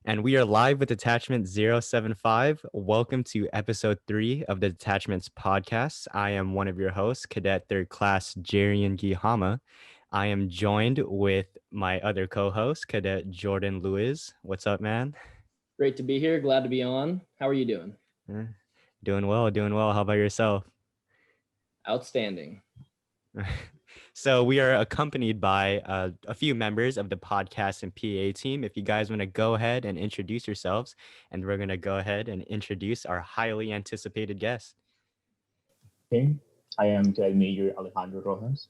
And we are live with Detachment 075. Welcome to episode 3 of the Detachments podcast. I am one of your hosts, Cadet Third Class Jarian Gihama. I am joined with my other co-host, Cadet Jordan Lewis. What's up, man? Great to be here. Glad to be on. How are you doing? Doing well, doing well. How about yourself? Outstanding. So we are accompanied by a few members of the podcast and PA team. If you guys want to go ahead and introduce yourselves, and we're going to go ahead and introduce our highly anticipated guest. Okay, I am Cadet Major Alejandro Rojas.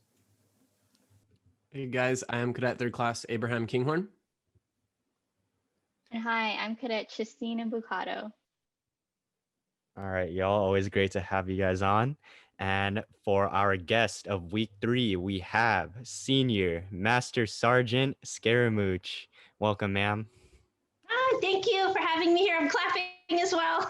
Hey guys, I am Cadet Third Class Abraham Kinghorn. And hi, I'm Cadet Christina Bucato. All right, y'all. Always great to have you guys on. And for our guest of week 3, we have Senior Master Sergeant Scaramouche. Welcome, ma'am. Thank you for having me here. I'm clapping as well.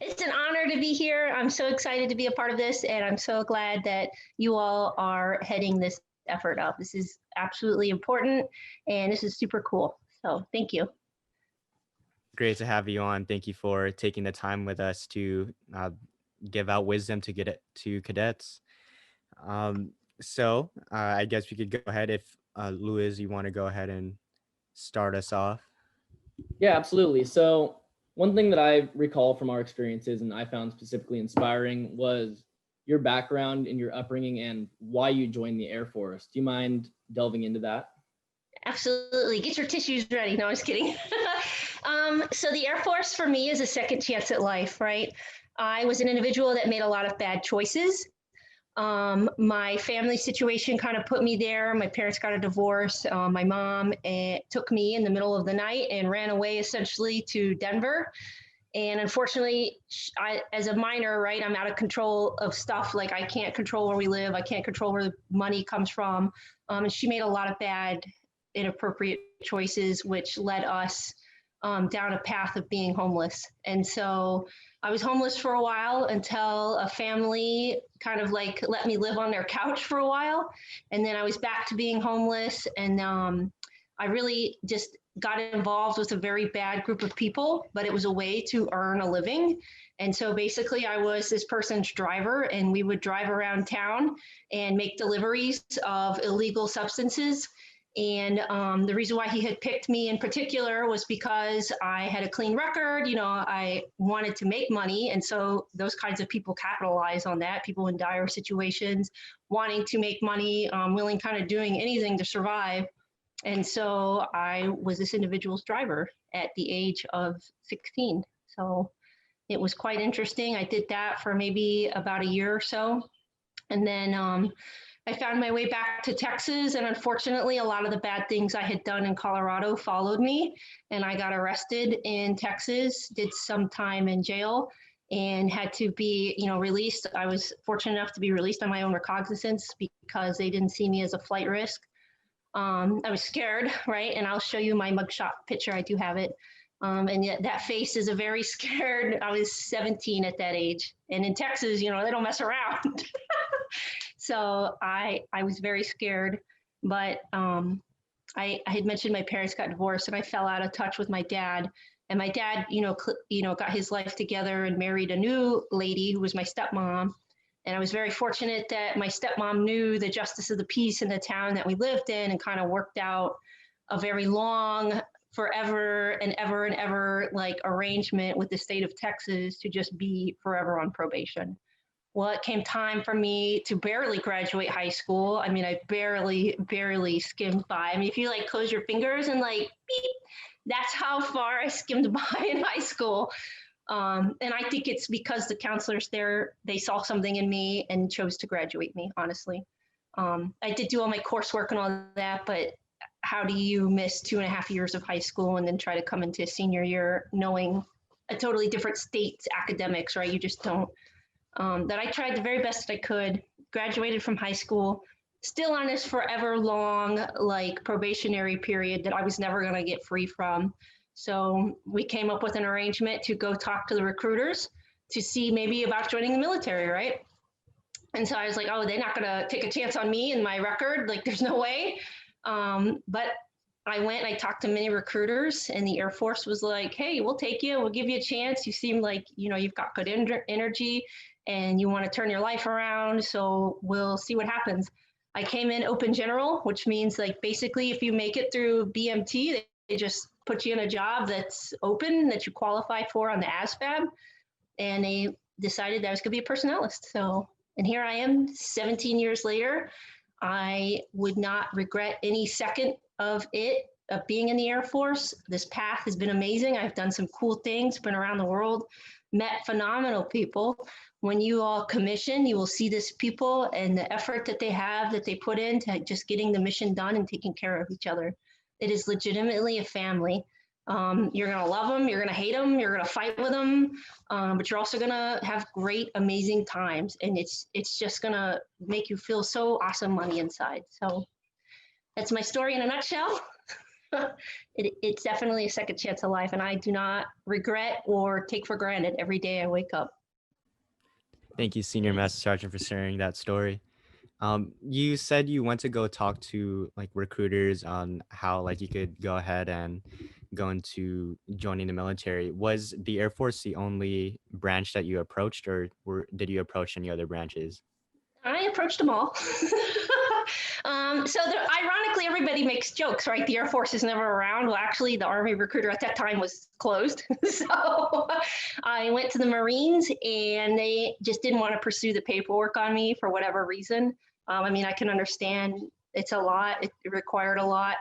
It's an honor to be here. I'm so excited to be a part of this, and I'm so glad that you all are heading this effort up. This is absolutely important, and this is super cool. So thank you. Great to have you on. Thank you for taking the time with us to give out wisdom to get it to cadets. So I guess we could go ahead if Louis, you want to go ahead and start us off. Yeah, absolutely. So one thing that I recall from our experiences and I found specifically inspiring was your background and your upbringing and why you joined the Air Force. Do you mind delving into that? Absolutely. Get your tissues ready. No, I'm just kidding. So the Air Force for me is a second chance at life, right? I was an individual that made a lot of bad choices. My family situation kind of put me there. My parents got a divorce. My mom took me in the middle of the night and ran away essentially to Denver. And unfortunately, as a minor, right, I'm out of control of stuff. Like I can't control where we live. I can't control where the money comes from. And she made a lot of bad, inappropriate choices, which led us down a path of being homeless. And so I was homeless for a while until a family kind of like let me live on their couch for a while. And then I was back to being homeless. And I really just got involved with a very bad group of people, but it was a way to earn a living. And so basically I was this person's driver, and we would drive around town and make deliveries of illegal substances. And the reason why he had picked me in particular was because I had a clean record. You know, I wanted to make money. And so those kinds of people capitalize on that, people in dire situations, wanting to make money, willing, kind of doing anything to survive. And so I was this individual's driver at the age of 16. So it was quite interesting. I did that for maybe about a year or so. And then I found my way back to Texas, and unfortunately, a lot of the bad things I had done in Colorado followed me, and I got arrested in Texas, did some time in jail, and had to be, released. I was fortunate enough to be released on my own recognizance because they didn't see me as a flight risk. I was scared, right? And I'll show you my mugshot picture. I do have it. And yet that face is a very scared. I was 17 at that age, and in Texas, they don't mess around. So I was very scared, but I had mentioned my parents got divorced, and I fell out of touch with my dad. And my dad, got his life together and married a new lady who was my stepmom. And I was very fortunate that my stepmom knew the justice of the peace in the town that we lived in, and kind of worked out a very long, forever and ever like arrangement with the state of Texas to just be forever on probation. Well, it came time for me to barely graduate high school. I mean, I barely skimmed by. I mean, if you like close your fingers and like beep, that's how far I skimmed by in high school. And I think it's because the counselors there, they saw something in me and chose to graduate me, honestly. I did do all my coursework and all that, but how do you miss 2.5 years of high school and then try to come into senior year knowing a totally different state's academics, right? You just don't. That I tried the very best that I could, graduated from high school, still on this forever long, like probationary period that I was never going to get free from. So we came up with an arrangement to go talk to the recruiters to see maybe about joining the military, right? And so I was like, oh, they're not going to take a chance on me and my record. Like, there's no way. But I went and I talked to many recruiters, and the Air Force was like, hey, we'll take you. We'll give you a chance. You seem like, you've got good energy and you want to turn your life around. So we'll see what happens. I came in open general, which means like basically if you make it through BMT, they just put you in a job that's open that you qualify for on the ASVAB. And they decided that I was going to be a personnelist. So, and here I am 17 years later. I would not regret any second of being in the Air Force. This path has been amazing. I've done some cool things, been around the world, met phenomenal people. When you all commission, you will see this people and the effort that they have, that they put into just getting the mission done and taking care of each other. It is legitimately a family. You're going to love them. You're going to hate them. You're going to fight with them. But you're also going to have great, amazing times. And it's just going to make you feel so awesome on the inside. So that's my story in a nutshell. It's definitely a second chance of life. And I do not regret or take for granted every day I wake up. Thank you, Senior Master Sergeant, for sharing that story. You said you went to go talk to like recruiters on how like you could go ahead and go into joining the military. Was the Air Force the only branch that you approached, or did you approach any other branches? I approached them all. Ironically, everybody makes jokes, right? The Air Force is never around. Well, actually, the Army recruiter at that time was closed. So I went to the Marines, and they just didn't want to pursue the paperwork on me for whatever reason. I mean, I can understand it's a lot. It required a lot.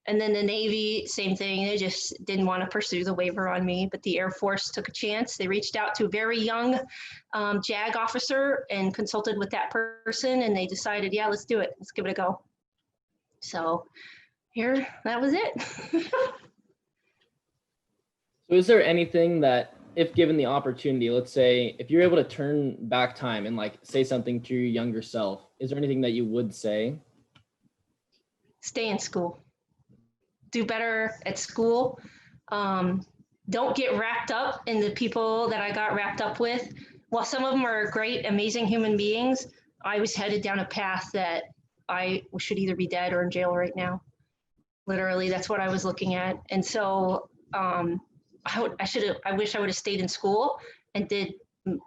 And then the Navy, same thing. They just didn't want to pursue the waiver on me, but the Air Force took a chance. They reached out to a very young JAG officer and consulted with that person, and they decided, yeah, let's do it. Let's give it a go. So that was it. So is there anything that, if given the opportunity, let's say if you're able to turn back time and like say something to your younger self, is there anything that you would say? Stay in school. Do better at school. Don't get wrapped up in the people that I got wrapped up with. While some of them are great, amazing human beings, I was headed down a path that I should either be dead or in jail right now. Literally, that's what I was looking at. And so I wish I would have stayed in school and did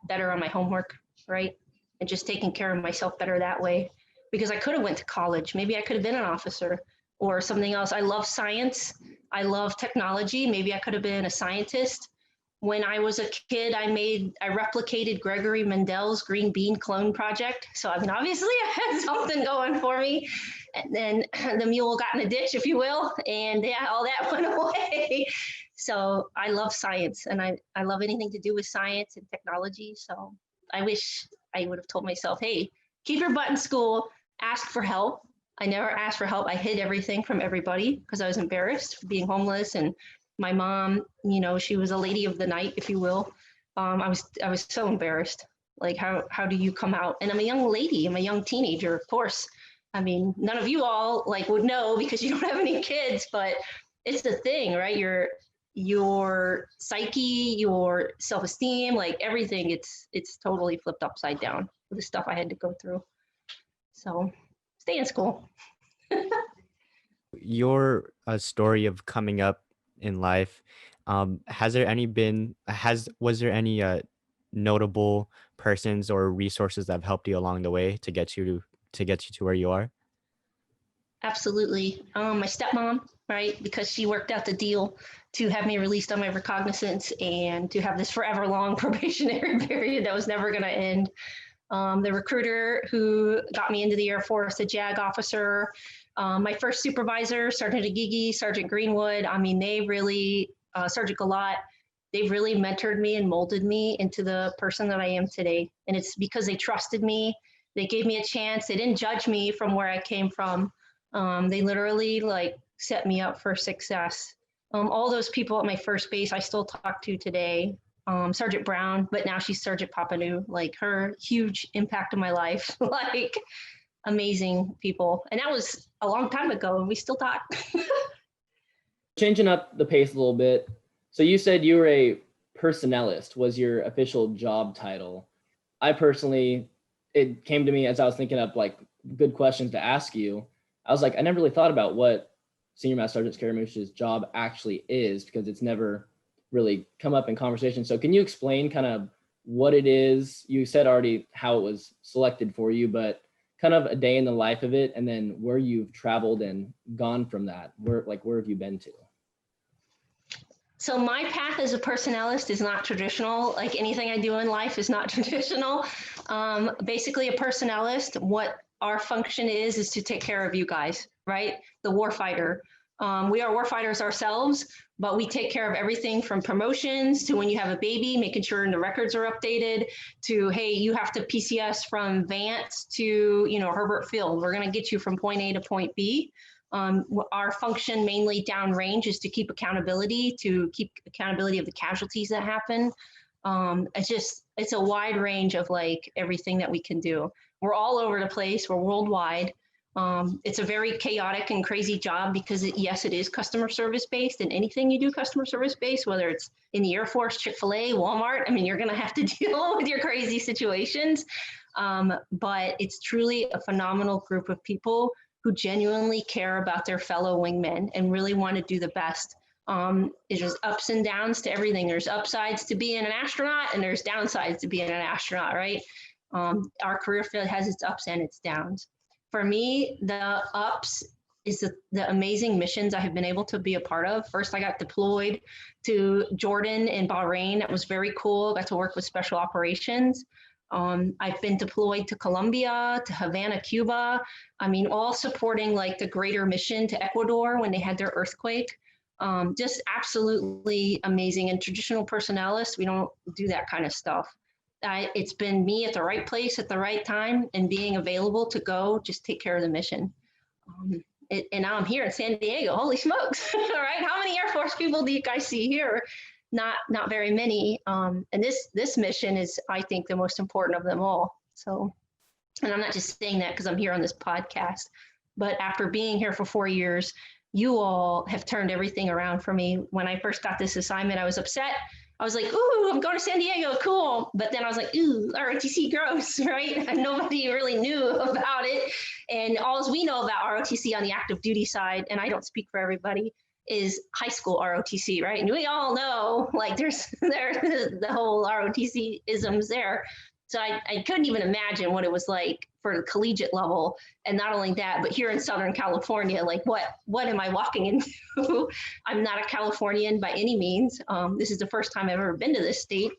better on my homework, right? And just taking care of myself better that way. Because I could have went to college. Maybe I could have been an officer or something else. I love science. I love technology. Maybe I could have been a scientist. When I was a kid, I replicated Gregory Mendel's green bean clone project. So I mean, obviously I had something going for me. And then the mule got in a ditch, if you will. And yeah, all that went away. So I love science, and I love anything to do with science and technology. So I wish I would have told myself, hey, keep your butt in school, ask for help. I never asked for help. I hid everything from everybody because I was embarrassed for being homeless. And my mom, she was a lady of the night, if you will. I was so embarrassed. Like, how do you come out? And I'm a young lady. I'm a young teenager, of course. I mean, none of you all would know because you don't have any kids, but it's the thing, right? Your psyche, your self-esteem, like everything, it's totally flipped upside down with the stuff I had to go through. So stay in school. Your story of coming up in life, was there any notable persons or resources that have helped you along the way to get you to where you are? Absolutely. My stepmom, right? Because she worked out the deal to have me released on my recognizance and to have this forever long probationary period that was never going to end. The recruiter who got me into the Air Force, the JAG officer, my first supervisor, Sergeant Agigi, Sergeant Greenwood. I mean, they really, Sergeant Galat, they've really mentored me and molded me into the person that I am today. And it's because they trusted me. They gave me a chance. They didn't judge me from where I came from. They literally set me up for success. All those people at my first base, I still talk to today. Sergeant Brown, but now she's Sergeant Papanou, her huge impact on my life, amazing people. And that was a long time ago and we still talk. Changing up the pace a little bit. So you said you were a personnelist was your official job title. I personally, it came to me as I was thinking of good questions to ask you. I was like, I never really thought about what Senior Master Sergeant Scaramouche's job actually is, because it's never really come up in conversation. So can you explain kind of what it is? You said already how it was selected for you, but kind of a day in the life of it, and then where you've traveled and gone from that. Where have you been to? So my path as a personnelist is not traditional. Like anything I do in life is not traditional. Basically, a personnelist, what our function is to take care of you guys, right? The warfighter. We are warfighters ourselves, but we take care of everything from promotions to when you have a baby, making sure the records are updated, to, hey, you have to PCS from Vance to, Herbert Field. We're going to get you from point A to point B. Our function mainly downrange is to keep accountability of the casualties that happen. It's a wide range of like everything that we can do. We're all over the place. We're worldwide. It's a very chaotic and crazy job because yes, it is customer service based, and anything you do customer service based, whether it's in the Air Force, Chick-fil-A, Walmart, I mean, you're going to have to deal with your crazy situations. But it's truly a phenomenal group of people who genuinely care about their fellow wingmen and really want to do the best. It's just ups and downs to everything. There's upsides to being an astronaut and there's downsides to being an astronaut, right? Our career field has its ups and its downs. For me, the ups is the amazing missions I have been able to be a part of. First, I got deployed to Jordan and Bahrain. That was very cool. Got to work with special operations. I've been deployed to Colombia, to Havana, Cuba. I mean, all supporting like the greater mission to Ecuador when they had their earthquake. Just absolutely amazing. And traditional personnelists, we don't do that kind of stuff. It's been me at the right place at the right time and being available to go just take care of the mission. And now I'm here in San Diego. Holy smokes! All right, how many Air Force people do you guys see here? Not very many. And this mission is, I think, the most important of them all. So, and I'm not just saying that because I'm here on this podcast, but after being here for 4 years, you all have turned everything around for me. When I first got this assignment, I was upset. I was like, ooh, I'm going to San Diego, cool. But then I was like, ooh, ROTC, gross, right? And nobody really knew about it. And all we know about ROTC on the active duty side, and I don't speak for everybody, is high school ROTC, right? And we all know, like, there's the whole ROTC isms there. So I couldn't even imagine what it was like for the collegiate level. And not only that, but here in Southern California, like what am I walking into? I'm not a Californian by any means. This is the first time I've ever been to this state.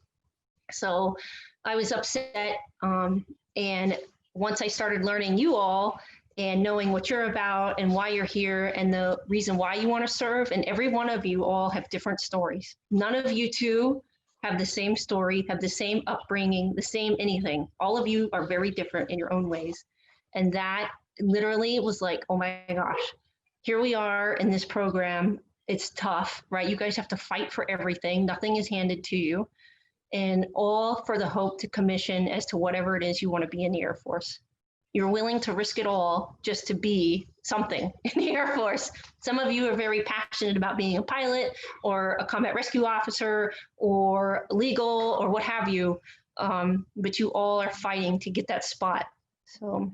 So I was upset. And once I started learning you all and knowing what you're about and why you're here and the reason why you want to serve, and every one of you all have different stories. None of you two have the same story, have the same upbringing, the same anything. All of you are very different in your own ways. And that literally was like, oh my gosh, here we are in this program. It's tough, right? You guys have to fight for everything. Nothing is handed to you. And all for the hope to commission as to whatever it is you want to be in the Air Force. You're willing to risk it all just to be something in the Air Force. Some of you are very passionate about being a pilot or a combat rescue officer or legal or what have you, but you all are fighting to get that spot. So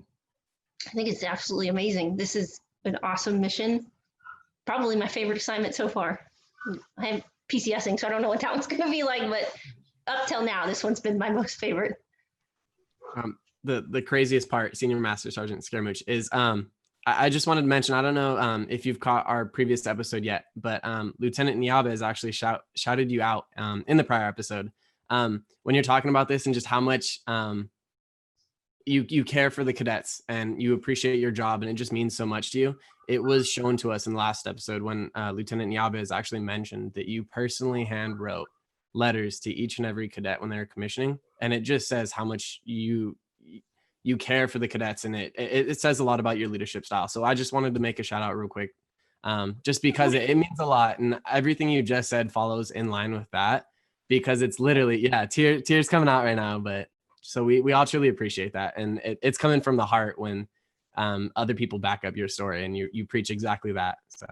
I think it's absolutely amazing. This is an awesome mission. Probably my favorite assignment so far. I'm PCSing, so I don't know what that one's going to be like, but up till now, this one's been my most favorite. The craziest part, Senior Master Sergeant Scaramouche, is I just wanted to mention, I don't know if you've caught our previous episode yet, but Lieutenant Niaba has actually shouted you out in the prior episode when you're talking about this and just how much you care for the cadets and you appreciate your job and it just means so much to you. It was shown to us in the last episode when Lieutenant Niaba has actually mentioned that you personally hand wrote letters to each and every cadet when they're commissioning, and it just says how much you care for the cadets, and it says a lot about your leadership style. So I just wanted to make a shout out real quick, just because it means a lot, and everything you just said follows in line with that, because it's literally, tears coming out right now. But so we all truly appreciate that, and it's coming from the heart when other people back up your story and you preach exactly that. So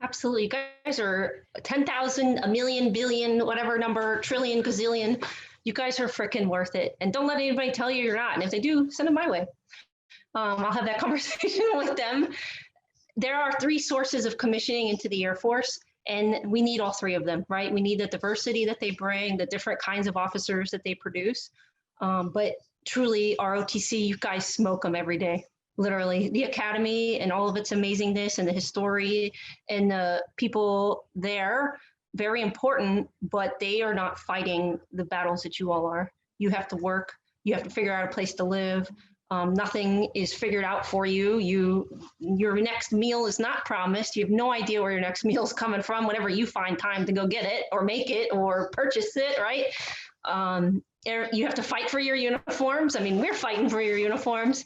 absolutely, you guys are 10,000, a million, billion, whatever number, trillion, gazillion. You guys are freaking worth it. And don't let anybody tell you you're not. And if they do, send them my way. I'll have that conversation with them. there are three sources of commissioning into the Air Force, and we need all three of them, right? We need the diversity that they bring, the different kinds of officers that they produce. But truly, ROTC, you guys smoke them every day. Literally, the academy and all of its amazingness and the history and the people there, very important, but they are not fighting the battles that you all are. You have to work, you have to figure out a place to live. Nothing is figured out for you. Your next meal is not promised. You have no idea where your next meal is coming from whenever you find time to go get it or make it or purchase it, right? You have to fight for your uniforms. I mean, we're fighting for your uniforms.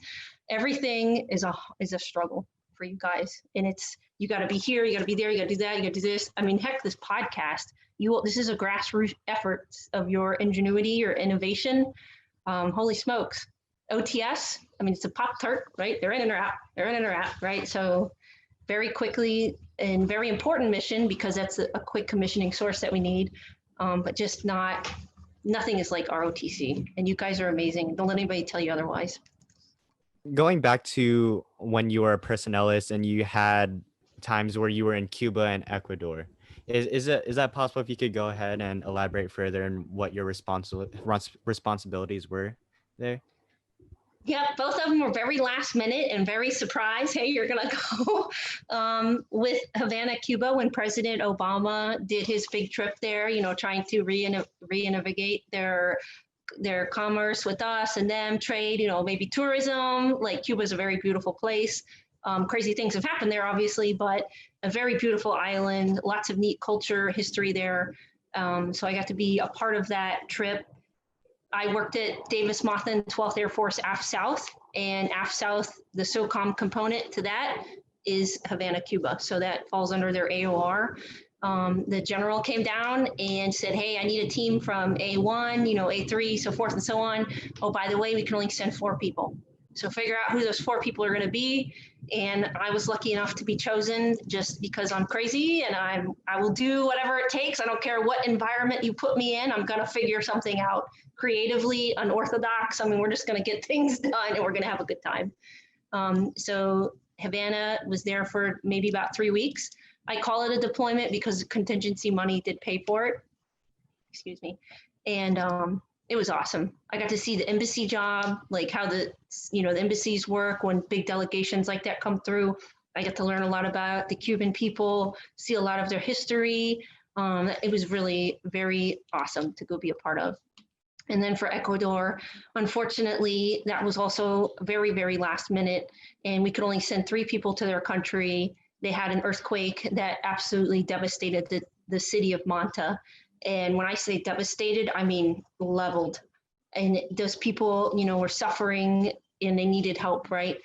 Everything is a struggle for you guys. And you got to be here, you got to be there, you got to do that, you got to do this. I mean, heck, this podcast, this is a grassroots effort of your ingenuity, your innovation. Holy smokes. OTS, I mean, it's a Pop-Tart, right? They're in and out, right? So very quickly and very important mission, because that's a quick commissioning source that we need, but just nothing is like ROTC. And you guys are amazing. Don't let anybody tell you otherwise. Going back to when you were a personnelist and you had times where you were in Cuba and Ecuador, is that possible if you could go ahead and elaborate further on what your responsibilities were there? Yeah, both of them were very last minute and very surprised. Hey, you're going to go with Havana, Cuba, when President Obama did his big trip there, trying to reinvigate their commerce with us and them, trade, maybe tourism. Like, Cuba is a very beautiful place. Crazy things have happened there, obviously, but a very beautiful island, lots of neat culture, history there. So I got to be a part of that trip. I worked at Davis Monthan 12th Air Force AF South, and AF South, the SOCOM component to that is Havana, Cuba. So that falls under their AOR. The general came down and said, hey, I need a team from A1, A3, so forth and so on. Oh, by the way, we can only send 4 people. So figure out who those 4 people are going to be. And I was lucky enough to be chosen just because I'm crazy and I will do whatever it takes. I don't care what environment you put me in. I'm going to figure something out creatively, unorthodox. I mean, we're just going to get things done and we're going to have a good time. So Havana was there for maybe about 3 weeks. I call it a deployment because contingency money did pay for it. Excuse me. And it was awesome. I got to see the embassy job, like how the embassies work when big delegations like that come through. I got to learn a lot about the Cuban people, see a lot of their history. It was really very awesome to go be a part of. And then for Ecuador, unfortunately, that was also very, very last minute, and we could only send 3 people to their country. They had an earthquake that absolutely devastated the city of Manta. And when I say devastated, I mean leveled. And those people, were suffering and they needed help, right?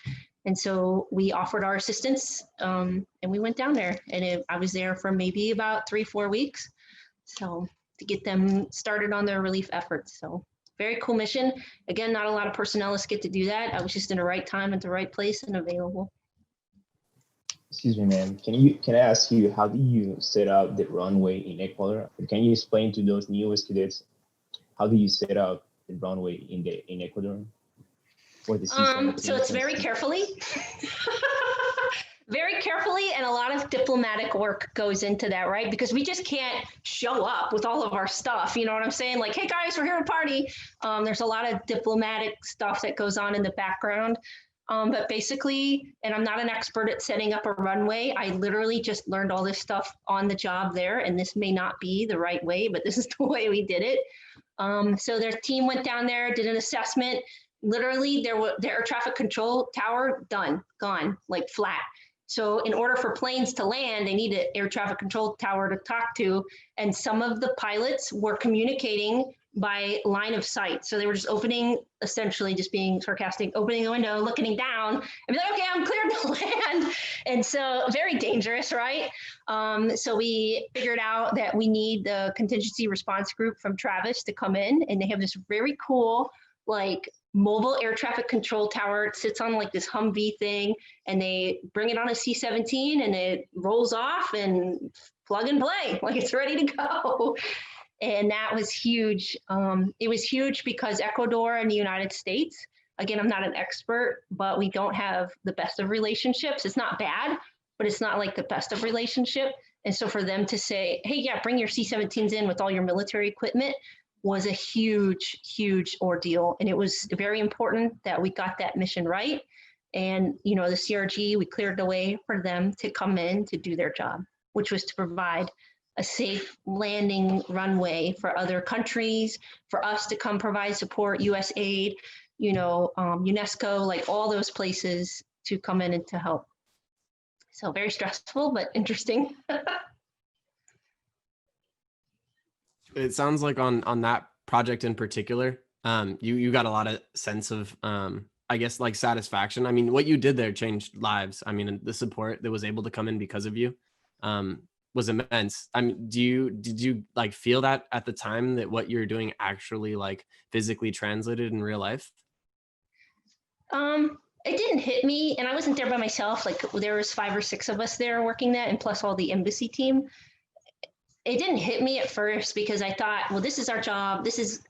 And so we offered our assistance, and we went down there. And I was there for maybe about 3-4 weeks. So to get them started on their relief efforts. So very cool mission. Again, not a lot of personnelists get to do that. I was just in the right time at the right place and available. Excuse me, ma'am. Can I ask you, how do you set up the runway in Ecuador? Can you explain to those newest cadets, how do you set up the runway in Ecuador? For the so it's very carefully. Very carefully, and a lot of diplomatic work goes into that, right? Because we just can't show up with all of our stuff. You know what I'm saying? Like, hey guys, we're here to party. There's a lot of diplomatic stuff that goes on in the background. But basically, and I'm not an expert at setting up a runway, I literally just learned all this stuff on the job there, and this may not be the right way, but this is the way we did it. So their team went down there, did an assessment. Literally, the air traffic control tower, done, gone, like flat. So in order for planes to land, they need an air traffic control tower to talk to. And some of the pilots were communicating by line of sight. So they were just essentially just being sarcastic, opening the window, looking down, and be like, okay, I'm cleared to land. And so very dangerous, right? So we figured out that we need the contingency response group from Travis to come in, and they have this very cool, like, mobile air traffic control tower. It sits on like this Humvee thing, and they bring it on a C-17 and it rolls off and plug and play, like it's ready to go. And that was huge. It was huge because Ecuador and the United States, again, I'm not an expert, but we don't have the best of relationships. It's not bad, but it's not like the best of relationship. And so for them to say, hey, yeah, bring your C-17s in with all your military equipment was a huge, huge ordeal. And it was very important that we got that mission right. And, the CRG, we cleared the way for them to come in to do their job, which was to provide a safe landing runway for other countries, for us to come provide support, USAID, UNESCO, like all those places to come in and to help. So very stressful, but interesting. It sounds like on that project in particular, you got a lot of sense of, I guess, like satisfaction. I mean, what you did there changed lives. I mean, the support that was able to come in because of you was immense. I mean, did you like feel that at the time that what you're doing actually like physically translated in real life? It didn't hit me, and I wasn't there by myself. Like there was 5 or 6 of us there working that, and plus all the embassy team. It didn't hit me at first because I thought, well, this is our job.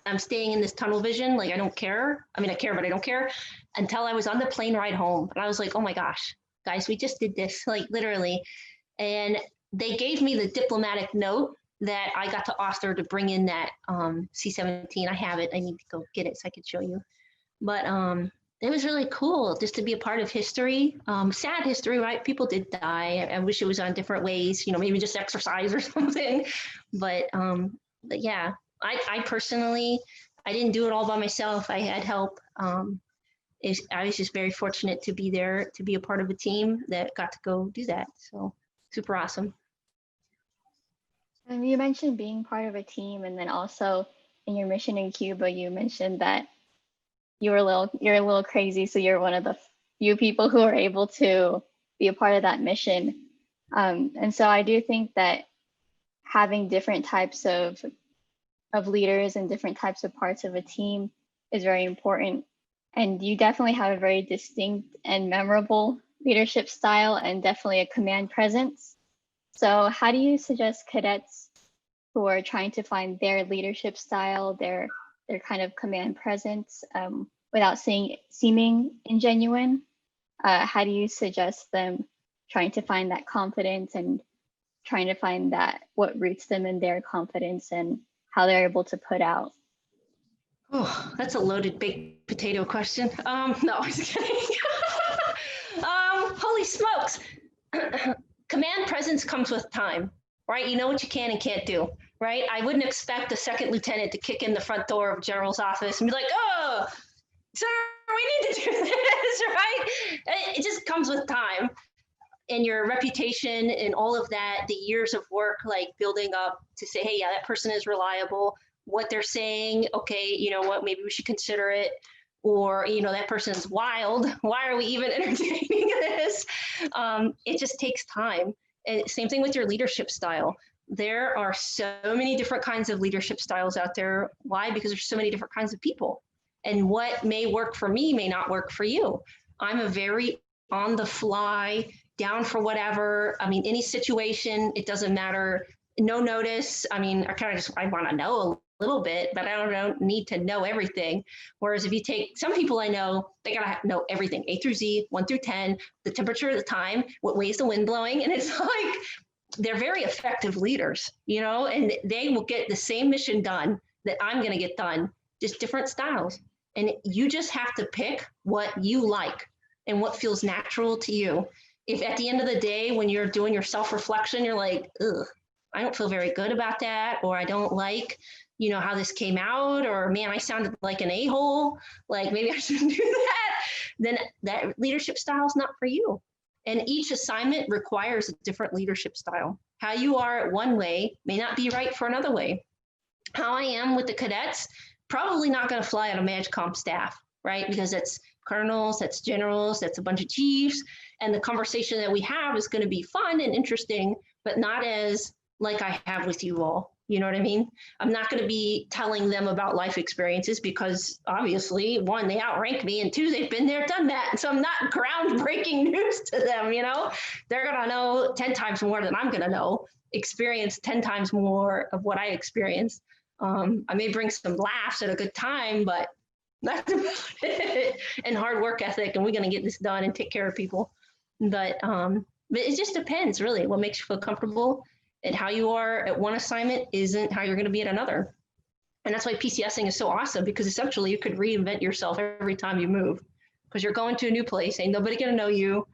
I'm staying in this tunnel vision. Like, I don't care. I mean, I care, but I don't care, until I was on the plane ride home. And I was like, oh my gosh, guys, we just did this, like literally. And they gave me the diplomatic note that I got to author to bring in that C-17. I have it. I need to go get it so I could show you. But it was really cool just to be a part of history. Sad history, right? People did die. I wish it was on different ways, maybe just exercise or something. But yeah, I personally, I didn't do it all by myself. I had help. I was just very fortunate to be there, to be a part of a team that got to go do that. So super awesome. You mentioned being part of a team, and then also in your mission in Cuba, you mentioned that you're a little crazy, so you're one of the few people who are able to be a part of that mission. And so I do think that having different types of leaders and different types of parts of a team is very important. And you definitely have a very distinct and memorable leadership style, and definitely a command presence. So how do you suggest cadets who are trying to find their leadership style, their kind of command presence, without seeming ingenuine? How do you suggest them trying to find that confidence and trying to find that what roots them in their confidence and how they're able to put out? Oh, that's a loaded baked potato question. No, I'm just kidding. Holy smokes. Command presence comes with time, right? You know what you can and can't do, right? I wouldn't expect a second lieutenant to kick in the front door of a general's office and be like, oh, sir, we need to do this, right? It just comes with time and your reputation and all of that, the years of work, like building up to say, hey, yeah, that person is reliable. What they're saying, okay, you know what, maybe we should consider it. Or, that person's wild. Why are we even entertaining this? It just takes time. And same thing with your leadership style. There are so many different kinds of leadership styles out there. Why? Because there's so many different kinds of people. And what may work for me may not work for you. I'm a very on the fly, down for whatever. I mean, any situation, it doesn't matter. No notice. I mean, I want to know a little bit, but I don't need to know everything. Whereas if you take some people I know, they gotta know everything, A through Z, 1 through 10, the temperature of the time, what way is the wind blowing, and it's like they're very effective leaders, and they will get the same mission done that I'm gonna get done, just different styles. And you just have to pick what you like and what feels natural to you. If at the end of the day, when you're doing your self-reflection, you're like, ugh, I don't feel very good about that, or I don't like how this came out, or man, I sounded like an a-hole, like maybe I shouldn't do that, then that leadership style is not for you. And each assignment requires a different leadership style. How you are one way may not be right for another way. How I am with the cadets, probably not going to fly on a MAGCOM staff, right? Because that's colonels, that's generals, that's a bunch of chiefs, and the conversation that we have is going to be fun and interesting, but not as like I have with you all. You know what I mean? I'm not going to be telling them about life experiences because obviously, 1, they outrank me, and 2, they've been there, done that. So I'm not groundbreaking news to them, They're going to know 10 times more than I'm going to know, experience 10 times more of what I experienced. I may bring some laughs at a good time, but that's about it. And hard work ethic, and we're going to get this done and take care of people. But But it just depends, really, what makes you feel comfortable, and how you are at one assignment isn't how you're going to be at another. And that's why PCSing is so awesome, because essentially you could reinvent yourself every time you move, because you're going to a new place, ain't nobody going to know you.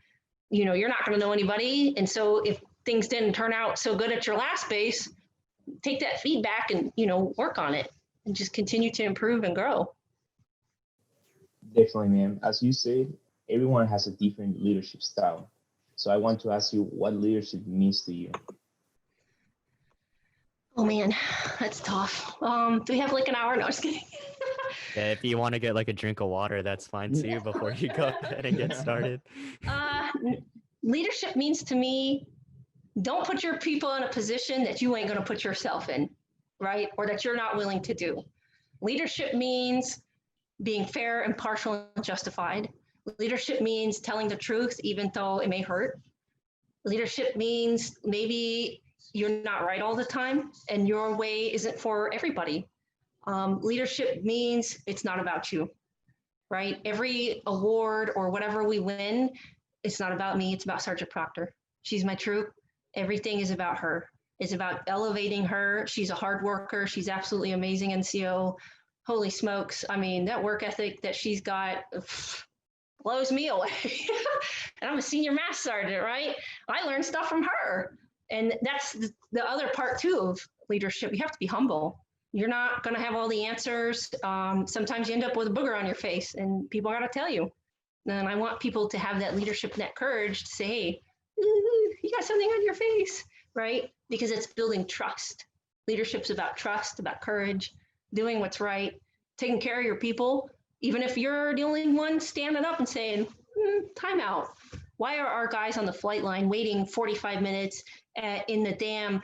You know, you're not going to know anybody. And so if things didn't turn out so good at your last base, take that feedback and, you know, work on it and just continue to improve and grow. Definitely, ma'am. As you said, everyone has a different leadership style. So I want to ask you what leadership means to you. Oh man, that's tough. Do we have like an hour? No, I'm just kidding. Yeah, if you want to get like a drink of water, that's fine too before you go ahead and get started. Leadership means to me, don't put your people in a position that you ain't going to put yourself in, right? Or that you're not willing to do. Leadership means being fair, impartial, and justified. Leadership means telling the truth, even though it may hurt. Leadership means maybe you're not right all the time and your way isn't for everybody. Leadership means it's not about you, right? Every award or whatever we win, it's not about me, it's about Sergeant Proctor. She's my troop. Everything is about her. It's about elevating her. She's a hard worker. She's absolutely amazing NCO. Holy smokes. I mean, that work ethic that she's got blows me away. And I'm a senior math sergeant, right? I learned stuff from her. And that's the other part too of leadership. You have to be humble. You're not going to have all the answers. Sometimes you end up with a booger on your face and people got to tell you. And I want people to have that leadership and that courage to say, hey, you got something on your face, right? Because it's building trust. Leadership's about trust, about courage, doing what's right, taking care of your people, even if you're the only one standing up and saying, time out. Why are our guys on the flight line waiting 45 minutes in the damn,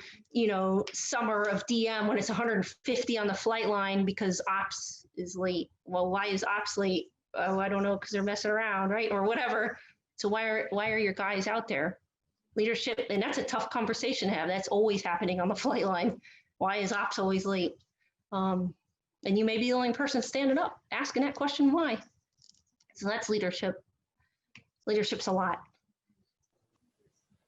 summer of DM when it's 150 on the flight line because ops is late? Well, why is ops late? Oh, I don't know, because they're messing around, right? Or whatever. So why are your guys out there? Leadership, and that's a tough conversation to have. That's always happening on the flight line. Why is ops always late? And you may be the only person standing up asking that question, why? So that's leadership. Leadership's a lot.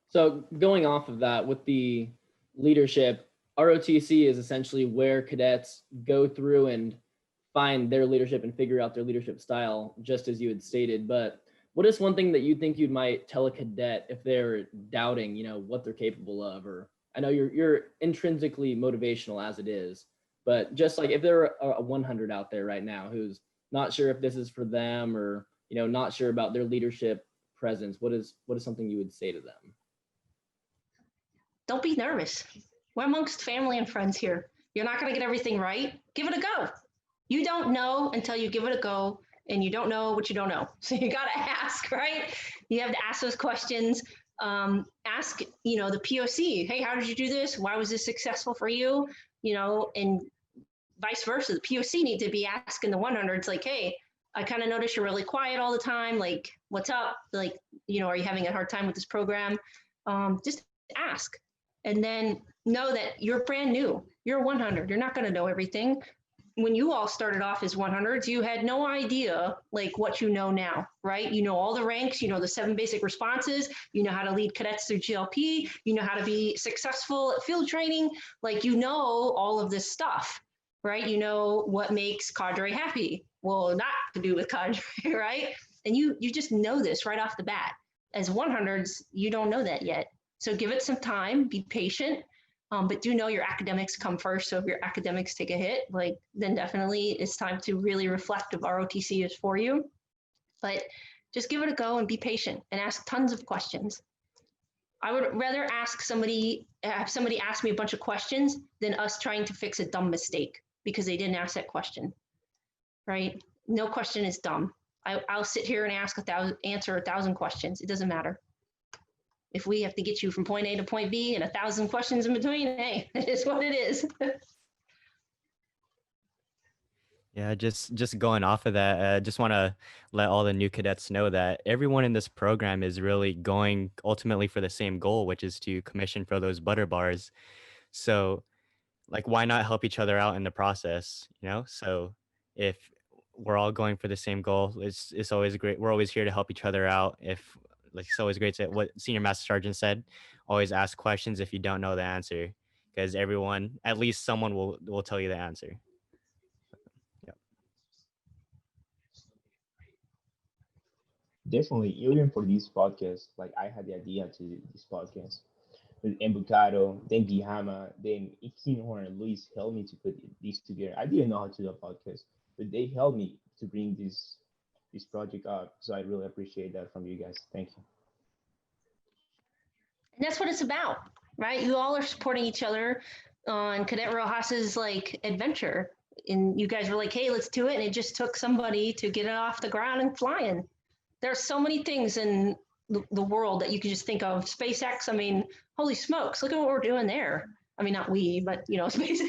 So going off of that, with the leadership, ROTC is essentially where cadets go through and find their leadership and figure out their leadership style, just as you had stated. But what is one thing that you think you might tell a cadet if they're doubting, what they're capable of? Or I know you're intrinsically motivational as it is, but just like if there are a 100 out there right now who's not sure if this is for them, or not sure about their leadership presence, what is something you would say to them? Don't be nervous. We're amongst family and friends here. You're not going to get everything right. Give it a go. You don't know until you give it a go, and you don't know what you don't know. So you got to ask, right? You have to ask those questions. Ask, the POC, hey, how did you do this? Why was this successful for you? And vice versa. The POC need to be asking the 100s, like, hey, I kind of notice you're really quiet all the time. Like, what's up? Like, are you having a hard time with this program? Just ask. And then know that you're brand new. You're 100. You're not going to know everything. When you all started off as 100s, you had no idea like what you know now, right? You know all the ranks, the 7 basic responses, you know how to lead cadets through GLP, you know how to be successful at field training, like all of this stuff, right? You know what makes cadre happy. Well, not to do with cadre, right? And you just know this right off the bat. As 100s, you don't know that yet. So give it some time, be patient, but do know your academics come first. So if your academics take a hit, then definitely it's time to really reflect if ROTC is for you. But just give it a go and be patient and ask tons of questions. I would rather have somebody ask me a bunch of questions than us trying to fix a dumb mistake because they didn't ask that question, right? No question is dumb. I'll sit here and answer 1,000 questions. It doesn't matter. If we have to get you from point A to point B and 1,000 questions in between, hey, it is what it is. Yeah, just going off of that, I just want to let all the new cadets know that everyone in this program is really going ultimately for the same goal, which is to commission for those butter bars. So, why not help each other out in the process, So if we're all going for the same goal, it's always great. We're always here to help each other out. If like it's always great to what Senior Master Sergeant said. Always ask questions if you don't know the answer, because everyone, at least someone will tell you the answer. Yep. Definitely, even for this podcast, like I had the idea to this podcast with Embocado, then Gihama, then Ikinhorn and Luis helped me to put this together. I didn't know how to do a podcast, but they helped me to bring this project up. So I really appreciate that from you guys. Thank you. And that's what it's about, right? You all are supporting each other on Cadet Rojas's like adventure. And you guys were like, hey, let's do it. And it just took somebody to get it off the ground and flying. There's so many things in the world that you can just think of. SpaceX, I mean, holy smokes, look at what we're doing there. I mean, not we, but you know, SpaceX.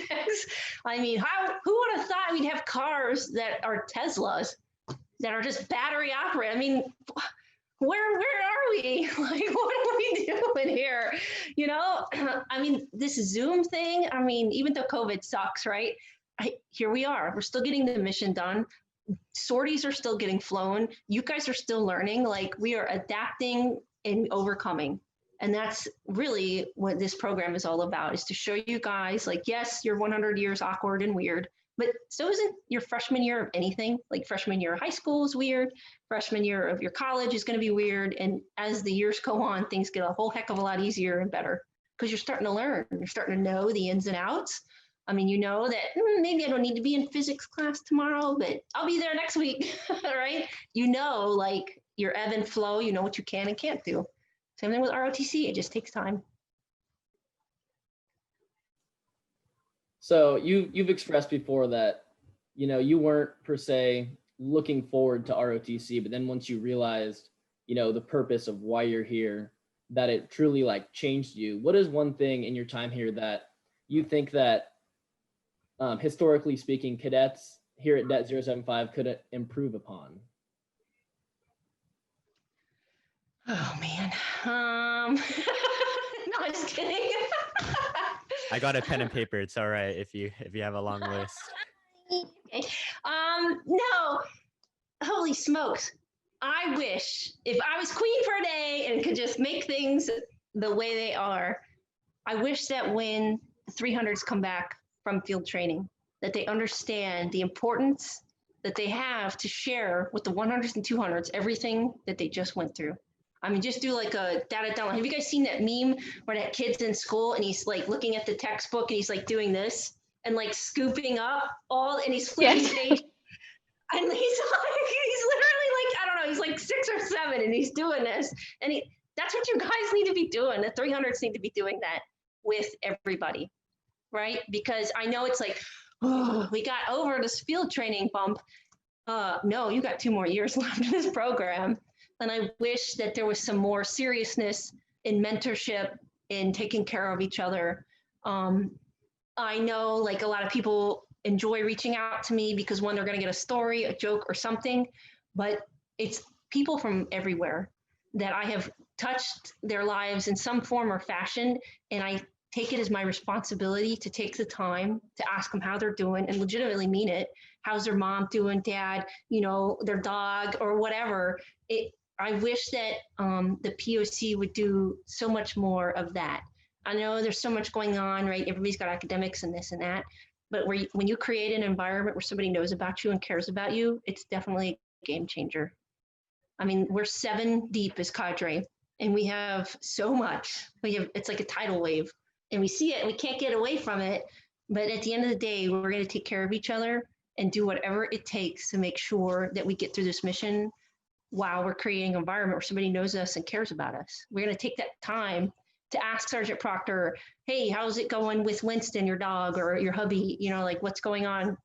I mean, who would have thought we'd have cars that are Teslas that are just battery operated? I mean, where are we? Like, what are we doing here? You know, I mean, this Zoom thing, I mean, even though COVID sucks, right? Here we are. We're still getting the mission done. Sorties are still getting flown. You guys are still learning. Like, we are adapting and overcoming. And that's really what this program is all about, is to show you guys, like, yes, you're 100 years awkward and weird, but so isn't your freshman year of anything. Like, freshman year of high school is weird. Freshman year of your college is going to be weird. And as the years go on, things get a whole heck of a lot easier and better because you're starting to learn. You're starting to know the ins and outs. I mean, you know that maybe I don't need to be in physics class tomorrow, but I'll be there next week, right? You know, like, your ebb and flow, you know what you can and can't do. Same thing with ROTC, it just takes time. So you've expressed before that, you know, you weren't per se looking forward to ROTC, but then once you realized, you know, the purpose of why you're here, that it truly like changed you. What is one thing in your time here that you think that historically speaking, cadets here at DET 075 could improve upon? Oh man. No, I'm just kidding. I got a pen and paper. It's all right if you have a long list. Okay. No. Holy smokes. I wish if I was queen for a day and could just make things the way they are, I wish that when the 300s come back from field training, that they understand the importance that they have to share with the 100s and 200s everything that they just went through. I mean, just do like a data download. Have you guys seen that meme where that kid's in school and he's like looking at the textbook and he's like doing this and like scooping up all, and he's flipping Yes. page. And he's literally like, I don't know, he's like 6 or 7 and he's doing this. And that's what you guys need to be doing. The 300s need to be doing that with everybody, right? Because I know it's like, oh, we got over this field training bump. No, you got 2 more years left in this program. And I wish that there was some more seriousness in mentorship, in taking care of each other. I know like a lot of people enjoy reaching out to me because one, they're going to get a story, a joke or something, but it's people from everywhere that I have touched their lives in some form or fashion. And I take it as my responsibility to take the time to ask them how they're doing and legitimately mean it. How's their mom doing, dad, you know, their dog or whatever. I wish that the POC would do so much more of that. I know there's so much going on, right? Everybody's got academics and this and that, but when you create an environment where somebody knows about you and cares about you, it's definitely a game changer. I mean, we're 7 deep as cadre, and we have so much. It's like a tidal wave, and we see it, and we can't get away from it. But at the end of the day, we're going to take care of each other and do whatever it takes to make sure that we get through this mission while we're creating an environment where somebody knows us and cares about us. We're going to take that time to ask Sergeant Proctor, hey, how's it going with Winston, your dog, or your hubby? You know, like, what's going on?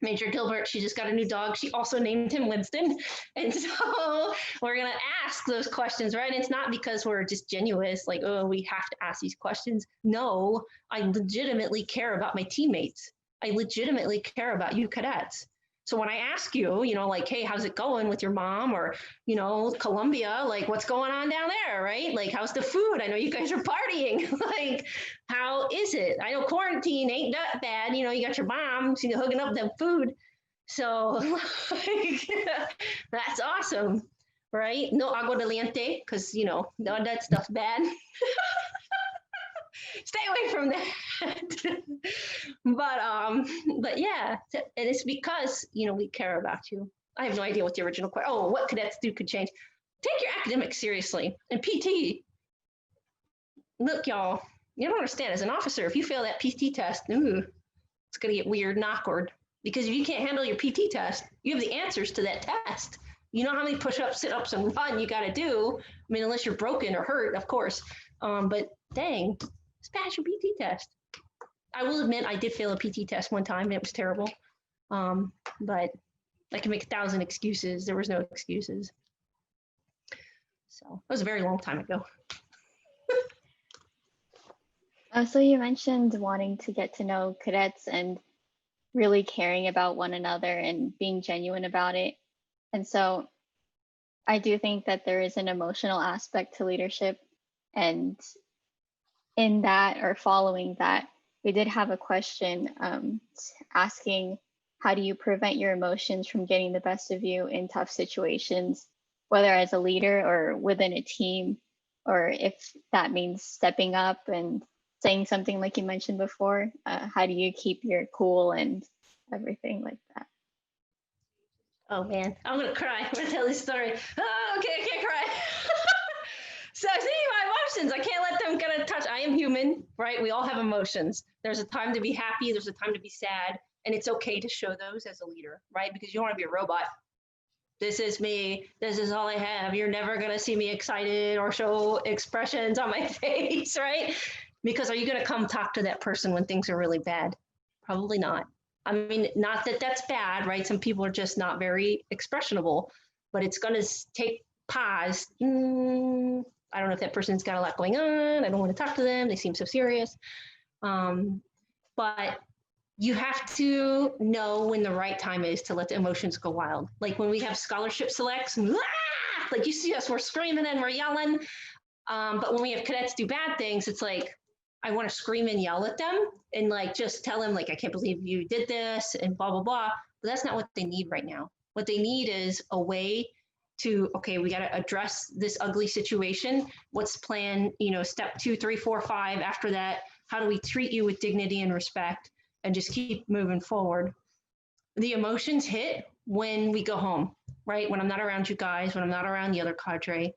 Major Gilbert, she just got a new dog. She also named him Winston. And so we're going to ask those questions, right? And it's not because we're disingenuous, like, oh, we have to ask these questions. No, I legitimately care about my teammates. I legitimately care about you cadets. So when I ask you, you know, like, hey, how's it going with your mom, or, you know, Columbia, like, what's going on down there, right? Like, how's the food? I know you guys are partying. Like, how is it? I know quarantine ain't that bad. You know, you got your mom, she's hooking up them food. So like, that's awesome. right? No agua caliente, because all that stuff's bad. Stay away from that. But yeah, and it's because we care about you. I have no idea what the original question. Oh, what cadets do could change. Take your academics seriously. And PT, look, y'all, you don't understand. As an officer, if you fail that PT test, it's gonna get weird and awkward. Because if you can't handle your PT test, you have the answers to that test. You know how many push-ups, sit-ups, and run you got to do. I mean, unless you're broken or hurt, of course. But dang, just pass your PT test. I will admit I did fail a PT test one time. And it was terrible. But I can make 1,000 excuses. There was no excuses. So it was a very long time ago. So you mentioned wanting to get to know cadets and really caring about one another and being genuine about it. And so I do think that there is an emotional aspect to leadership. And in that, or following that, we did have a question asking, how do you prevent your emotions from getting the best of you in tough situations, whether as a leader or within a team, or if that means stepping up and saying something like you mentioned before? How do you keep your cool and everything like that? Oh man, I'm gonna cry. I'm gonna tell this story. Oh, okay, I can't cry. So see, my emotions, I can't let them get a touch. I am human, right? We all have emotions. There's a time to be happy, there's a time to be sad, and it's okay to show those as a leader, right? Because you don't want to be a robot. This is me, this is all I have. You're never gonna see me excited or show expressions on my face, right? Because are you gonna come talk to that person when things are really bad? Probably not. I mean, not that that's bad, right? Some people are just not very expressionable, but it's going to take pause. I don't know if that person's got a lot going on. I don't want to talk to them. They seem so serious. But you have to know when the right time is to let the emotions go wild. Like when we have scholarship selects, like you see us, we're screaming and we're yelling. But when we have cadets do bad things, it's like, I want to scream and yell at them and like just tell them like, I can't believe you did this and blah, blah, blah. But that's not what they need right now. What they need is a way to, okay, we got to address this ugly situation. What's plan, step 2, 3, 4, 5 after that? How do we treat you with dignity and respect and just keep moving forward? The emotions hit when we go home, right? When I'm not around you guys, when I'm not around the other cadre.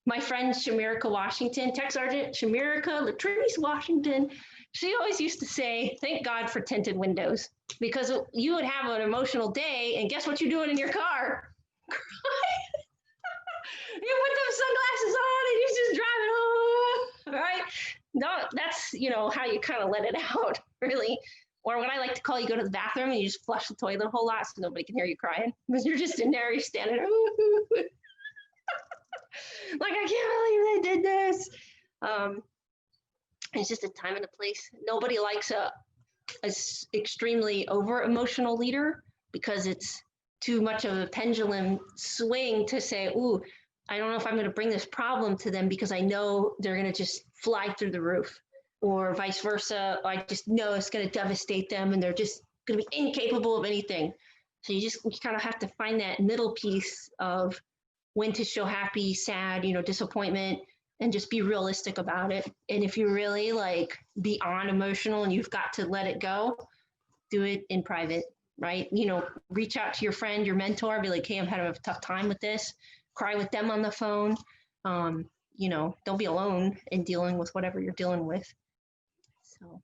My friend Shamirika Washington, Tech Sergeant Shamirika Latrice Washington, she always used to say, thank God for tinted windows, because you would have an emotional day and guess what you're doing in your car? You put those sunglasses on and you're just driving home, right? No, that's, how you kind of let it out, really. Or what I like to call, you go to the bathroom and you just flush the toilet a whole lot so nobody can hear you crying because you're just in there, you're standing there. Like, I can't believe they did this. It's just a time and a place. Nobody likes a extremely over emotional leader because it's too much of a pendulum swing to say, ooh, I don't know if I'm going to bring this problem to them because I know they're going to just fly through the roof, or vice versa. I just know it's going to devastate them and they're just going to be incapable of anything. So you kind of have to find that middle piece of when to show happy, sad, disappointment, and just be realistic about it. And if you're really like beyond emotional and you've got to let it go, do it in private, right? Reach out to your friend, your mentor, be like, hey, I'm having a tough time with this. Cry with them on the phone. Don't be alone in dealing with whatever you're dealing with. So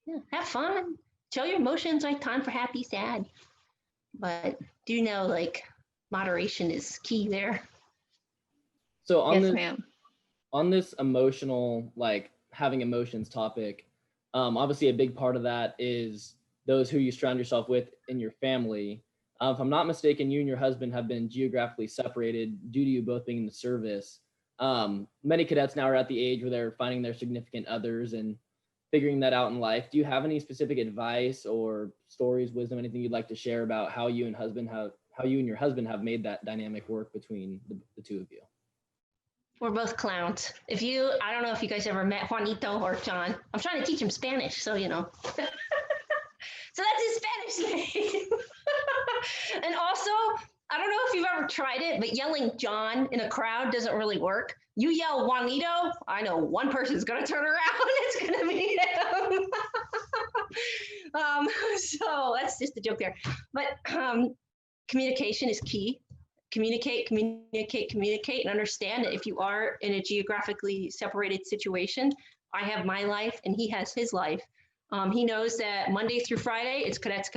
yeah, have fun. Show your emotions, like time for happy, sad. But do know like moderation is key there. So on Yes, ma'am. On this emotional, like having emotions topic, obviously a big part of that is those who you surround yourself with in your family. If I'm not mistaken, you and your husband have been geographically separated due to you both being in the service. Many cadets now are at the age where they're finding their significant others and figuring that out in life. Do you have any specific advice or stories, wisdom, anything you'd like to share about how you and your husband have made that dynamic work between the two of you? We're both clowns. I don't know if you guys ever met Juanito or John. I'm trying to teach him Spanish, so So that's his Spanish name. And also, I don't know if you've ever tried it, but yelling John in a crowd doesn't really work. You yell Juanito, I know one person's going to turn around. It's going to be him. So that's just a joke there. But communication is key. Communicate, and understand that if you are in a geographically separated situation, I have my life and he has his life. He knows that Monday through Friday, it's cadets.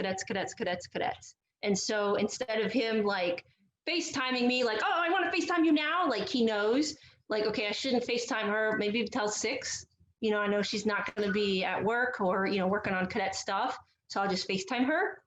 And so instead of him like FaceTiming me, like, oh, I want to FaceTime you now. Like he knows, like, okay, I shouldn't FaceTime her maybe until 6. You know, I know she's not going to be at work or, you know, working on cadet stuff. So I'll just FaceTime her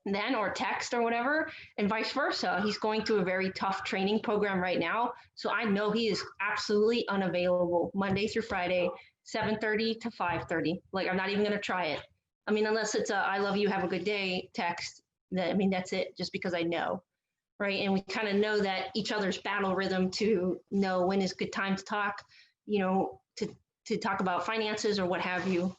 then or text or whatever, and vice versa. He's going through a very tough training program right now. So I know he is absolutely unavailable Monday through Friday, 7:30 to 5:30. Like, I'm not even going to try it. I mean, unless it's a I love you, have a good day text. I mean, that's it, just because I know, right? And we kind of know that each other's battle rhythm to know when is good time to talk, you know, to talk about finances or what have you.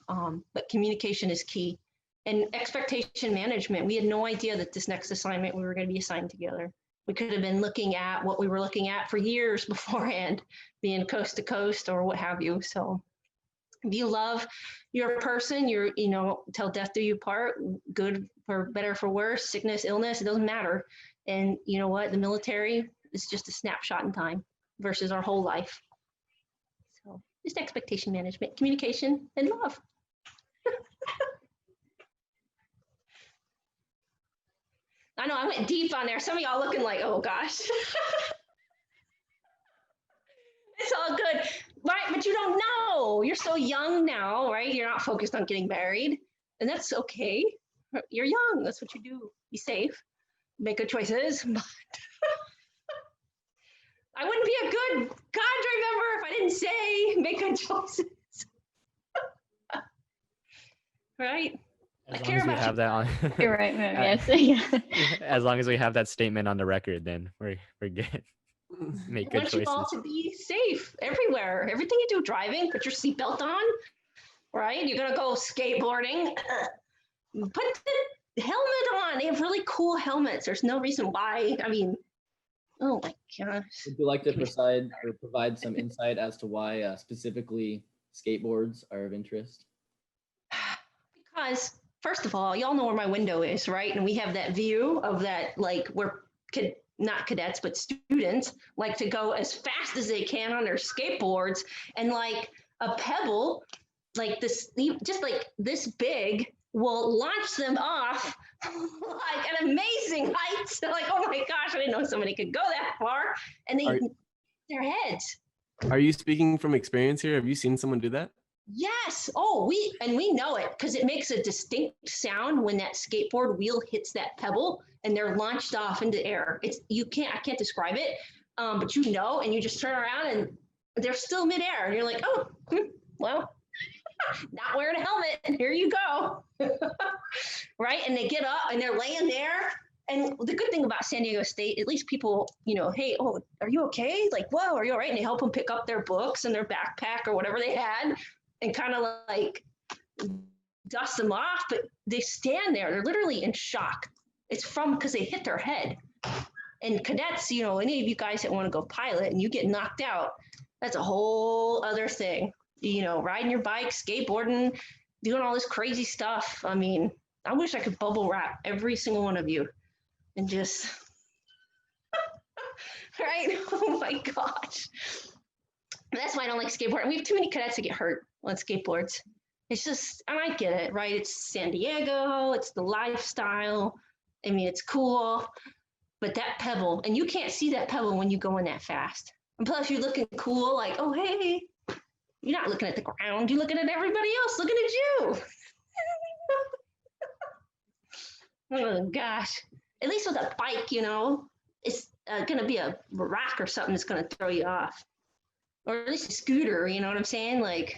But communication is key. And expectation management. We had no idea that this next assignment we were going to be assigned together. We could have been looking at what we were looking at for years beforehand, being coast to coast or what have you. So if you love your person, you're, you know, till death do you part, good for better, for worse, sickness, illness, it doesn't matter. And you know what? The military is just a snapshot in time versus our whole life. So just expectation management, communication, and love. I know I went deep on there. Some of y'all looking like, oh gosh. It's all good, right? But you don't know. You're so young now, right? You're not focused on getting married, and that's okay. You're young. That's what you do. Be safe, make good choices. But I wouldn't be a good cadre member if I didn't say make good choices. Right? As long as we have that on. You're right, ma'am. Yes. As long as we have that statement on the record, then we're good. Make good I want you all choices. to be safe everywhere. Everything you do, driving, put your seatbelt on, right? You're going to go skateboarding. Put the helmet on. They have really cool helmets. There's no reason why. I mean, oh my gosh. Would you like to provide some insight as to why specifically skateboards are of interest? Because first of all, y'all know where my window is, right? And we have that view of that, like where not cadets, but students like to go as fast as they can on their skateboards, and like a pebble, like this, just like this big, will launch them off like an amazing height. So like, oh my gosh, I didn't know somebody could go that far, and they hit their heads. Are you speaking from experience here? Have you seen someone do that? Yes. Oh, we know it because it makes a distinct sound when that skateboard wheel hits that pebble and they're launched off into air. I can't describe it, but you know, and you just turn around and they're still midair, and you're like, oh, well, not wearing a helmet, and here you go, right? And they get up and they're laying there. And the good thing about San Diego State, at least people, you know, hey, oh, are you okay? Like, whoa, are you all right? And they help them pick up their books and their backpack or whatever they had, and kind of like dust them off, but they stand there. They're literally in shock. It's because they hit their head. And cadets, you know, any of you guys that want to go pilot and you get knocked out, that's a whole other thing. You know, riding your bike, skateboarding, doing all this crazy stuff. I mean, I wish I could bubble wrap every single one of you and just, right? Oh my gosh. That's why I don't like skateboarding. We have too many cadets that get hurt on skateboards. It's just, and I get it, right? It's San Diego, it's the lifestyle. I mean, it's cool, but that pebble, and you can't see that pebble when you go in that fast. And plus you're looking cool, like, oh, hey, you're not looking at the ground. You're looking at everybody else looking at you. Oh gosh. At least with a bike, you know, it's going to be a rock or something that's going to throw you off. Or at least a scooter, you know what I'm saying? Like,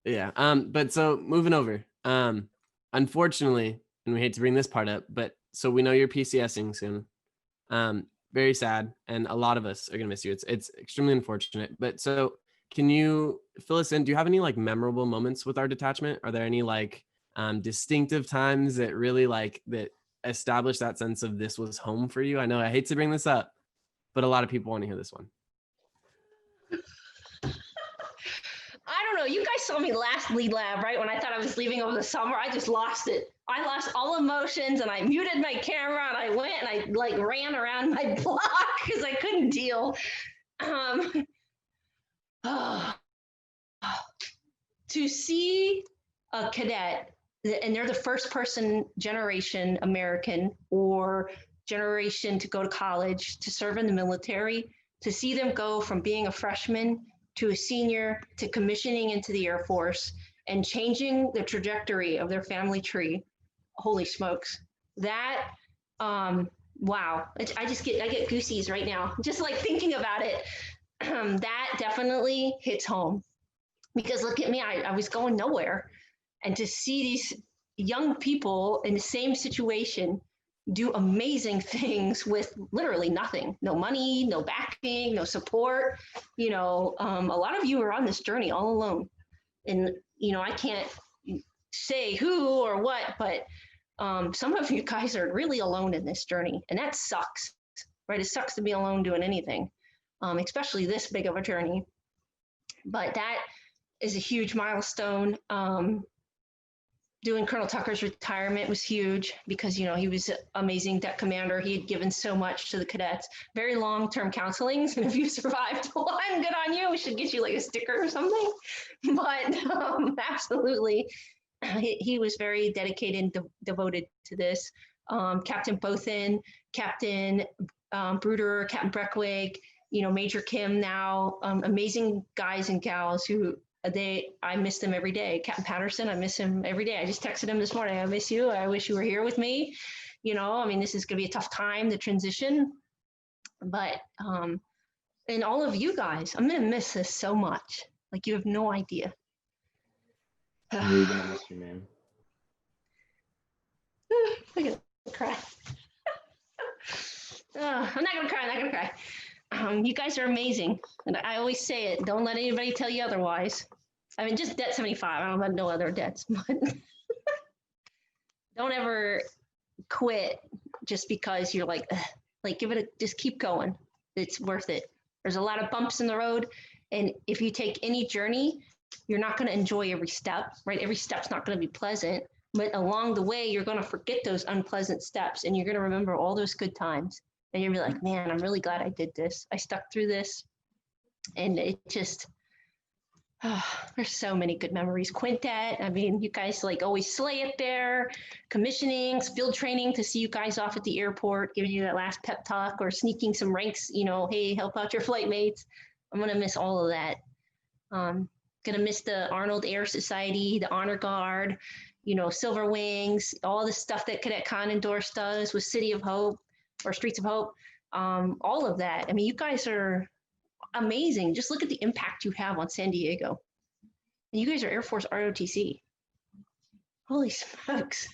yeah. But so moving over, unfortunately, and we hate to bring this part up, but so we know you're PCSing soon. Very sad, and a lot of us are gonna miss you. It's extremely unfortunate. But so can you fill us in? Do you have any like memorable moments with our detachment? Are there any like distinctive times that really like that establish that sense of this was home for you? I know I hate to bring this up, but a lot of people want to hear this one. I don't know. You guys saw me last lead lab, right? When I thought I was leaving over the summer, I just lost it. I lost all emotions and I muted my camera and I went and I like ran around my block because I couldn't deal. To see a cadet, and they're the first person generation American or generation to go to college, to serve in the military, to see them go from being a freshman to a senior to commissioning into the Air Force and changing the trajectory of their family tree. Holy smokes. That, wow. I get goosies right now, just like thinking about it. That definitely hits home because look at me, I was going nowhere. And to see these young people in the same situation do amazing things with literally nothing, no money, no backing, no support. You know, a lot of you are on this journey all alone. And, you know, I can't say who or what, but some of you guys are really alone in this journey. And that sucks, right? It sucks to be alone doing anything, especially this big of a journey. But that is a huge milestone. Doing Colonel Tucker's retirement was huge because, you know, he was an amazing DET commander. He had given so much to the cadets, very long-term counselings. And if you survived one, good on you. We should get you like a sticker or something. But absolutely, he was very dedicated and devoted to this. Captain Bothan, Captain Bruder, Captain Breckwig, you know, Major Kim now, amazing guys and gals who I miss them every day. Captain Patterson, I miss him every day. I just texted him this morning. I miss you. I wish you were here with me. You know, I mean, this is going to be a tough time, the transition. But, and all of you guys, I'm going to miss this so much. Like, you have no idea. I'm really going to miss you, man. I'm going to cry. I'm not going to cry. I'm not going to cry. You guys are amazing. And I always say it. Don't let anybody tell you otherwise. I mean, just DET 75. I don't have no other debts. But don't ever quit just because you're like give it just keep going. It's worth it. There's a lot of bumps in the road. And if you take any journey, you're not going to enjoy every step, right? Every step's not going to be pleasant. But along the way, you're going to forget those unpleasant steps and you're going to remember all those good times. And you'll be like, man, I'm really glad I did this. I stuck through this. And it just, there's so many good memories. Quintet, I mean, you guys like always slay it there. Commissionings, field training to see you guys off at the airport, giving you that last pep talk or sneaking some ranks, you know, hey, help out your flight mates. I'm going to miss all of that. Going to miss the Arnold Air Society, the Honor Guard, you know, Silver Wings, all the stuff that Cadet Conendorse does with City of Hope. Or Streets of Hope, all of that. I mean, you guys are amazing. Just look at the impact you have on San Diego. And you guys are Air Force ROTC. Holy smokes.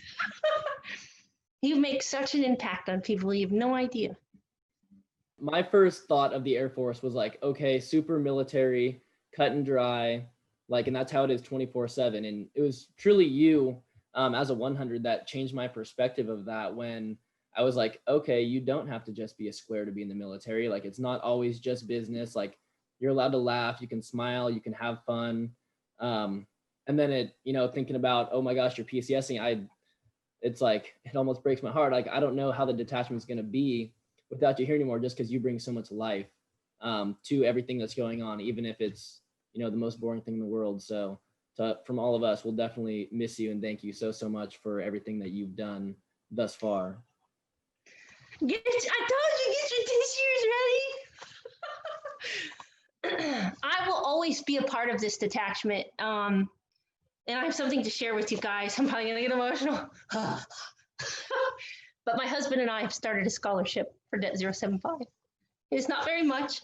You make such an impact on people. You have no idea. My first thought of the Air Force was like, okay, super military, cut and dry, like, and that's how it is 24/7. And it was truly you as a 100 that changed my perspective of that when I was like, okay, you don't have to just be a square to be in the military. Like, it's not always just business. Like, you're allowed to laugh, you can smile, you can have fun. And then it, you know, thinking about, oh my gosh, you're PCSing, it's like, it almost breaks my heart. Like, I don't know how the detachment's going to be without you here anymore, just because you bring so much life to everything that's going on, even if it's, you know, the most boring thing in the world. So from all of us, we'll definitely miss you and thank you so much for everything that you've done thus far. I told you, get your tissues ready. I will always be a part of this detachment. And I have something to share with you guys. I'm probably going to get emotional. But my husband and I have started a scholarship for DET 075. It's not very much,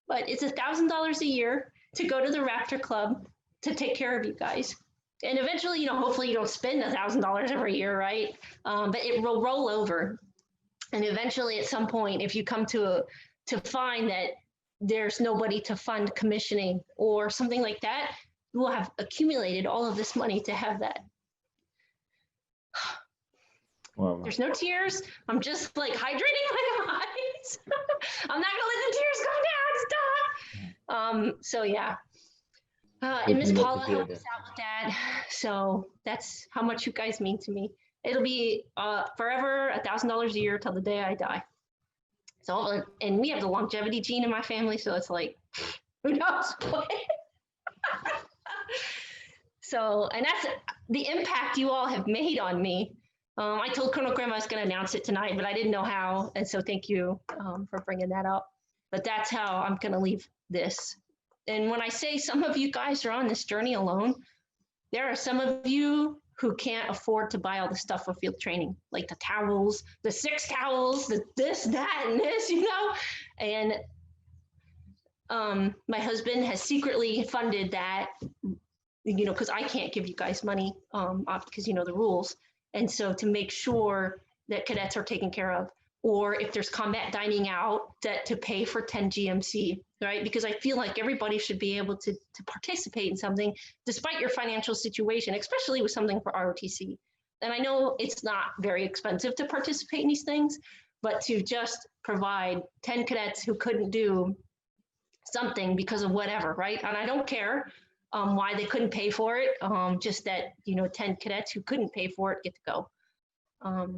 but it's $1,000 a year to go to the Raptor Club to take care of you guys. And eventually, you know, hopefully you don't spend $1,000 every year, right? But it will roll over. And eventually at some point, if you come to find that there's nobody to fund commissioning or something like that, you will have accumulated all of this money to have that. Wow. There's no tears. I'm just like hydrating my eyes. I'm not gonna let the tears come down. Stop. So yeah. And Miss Definitely love to Paula hear helped that. us out with that. So that's how much you guys mean to me. It'll be forever $1,000 a year till the day I die. So, and we have the longevity gene in my family, so it's like, who knows what? So, and that's the impact you all have made on me. I told Colonel Grimm I was going to announce it tonight, but I didn't know how. And so thank you for bringing that up. But that's how I'm going to leave this. And when I say some of you guys are on this journey alone, there are some of you who can't afford to buy all the stuff for field training, like the towels, the 6 towels, the this, that, and this, you know? And my husband has secretly funded that, you know, because I can't give you guys money because, you know, the rules. And so to make sure that cadets are taken care of, or if there's combat dining out, that to pay for 10 GMC, right? Because I feel like everybody should be able to participate in something despite your financial situation, especially with something for ROTC. And I know it's not very expensive to participate in these things, but to just provide 10 cadets who couldn't do something because of whatever, right? And I don't care why they couldn't pay for it, just that, you know, 10 cadets who couldn't pay for it get to go.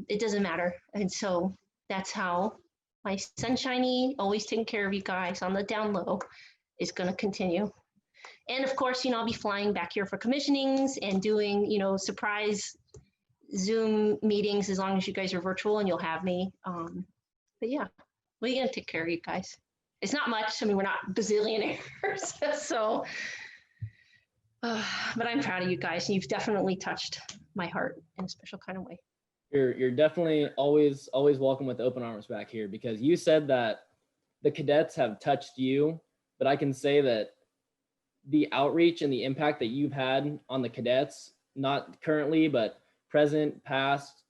It doesn't matter. And so that's how my sunshiny, always taking care of you guys on the down low is going to continue. And of course, you know, I'll be flying back here for commissionings and doing, you know, surprise Zoom meetings as long as you guys are virtual and you'll have me. But yeah, we're going to take care of you guys. It's not much. I mean, we're not bazillionaires. So, but I'm proud of you guys. And you've definitely touched my heart in a special kind of way. You're definitely always welcome with open arms back here, because you said that the cadets have touched you, but I can say that the outreach and the impact that you've had on the cadets, not currently, but present, past,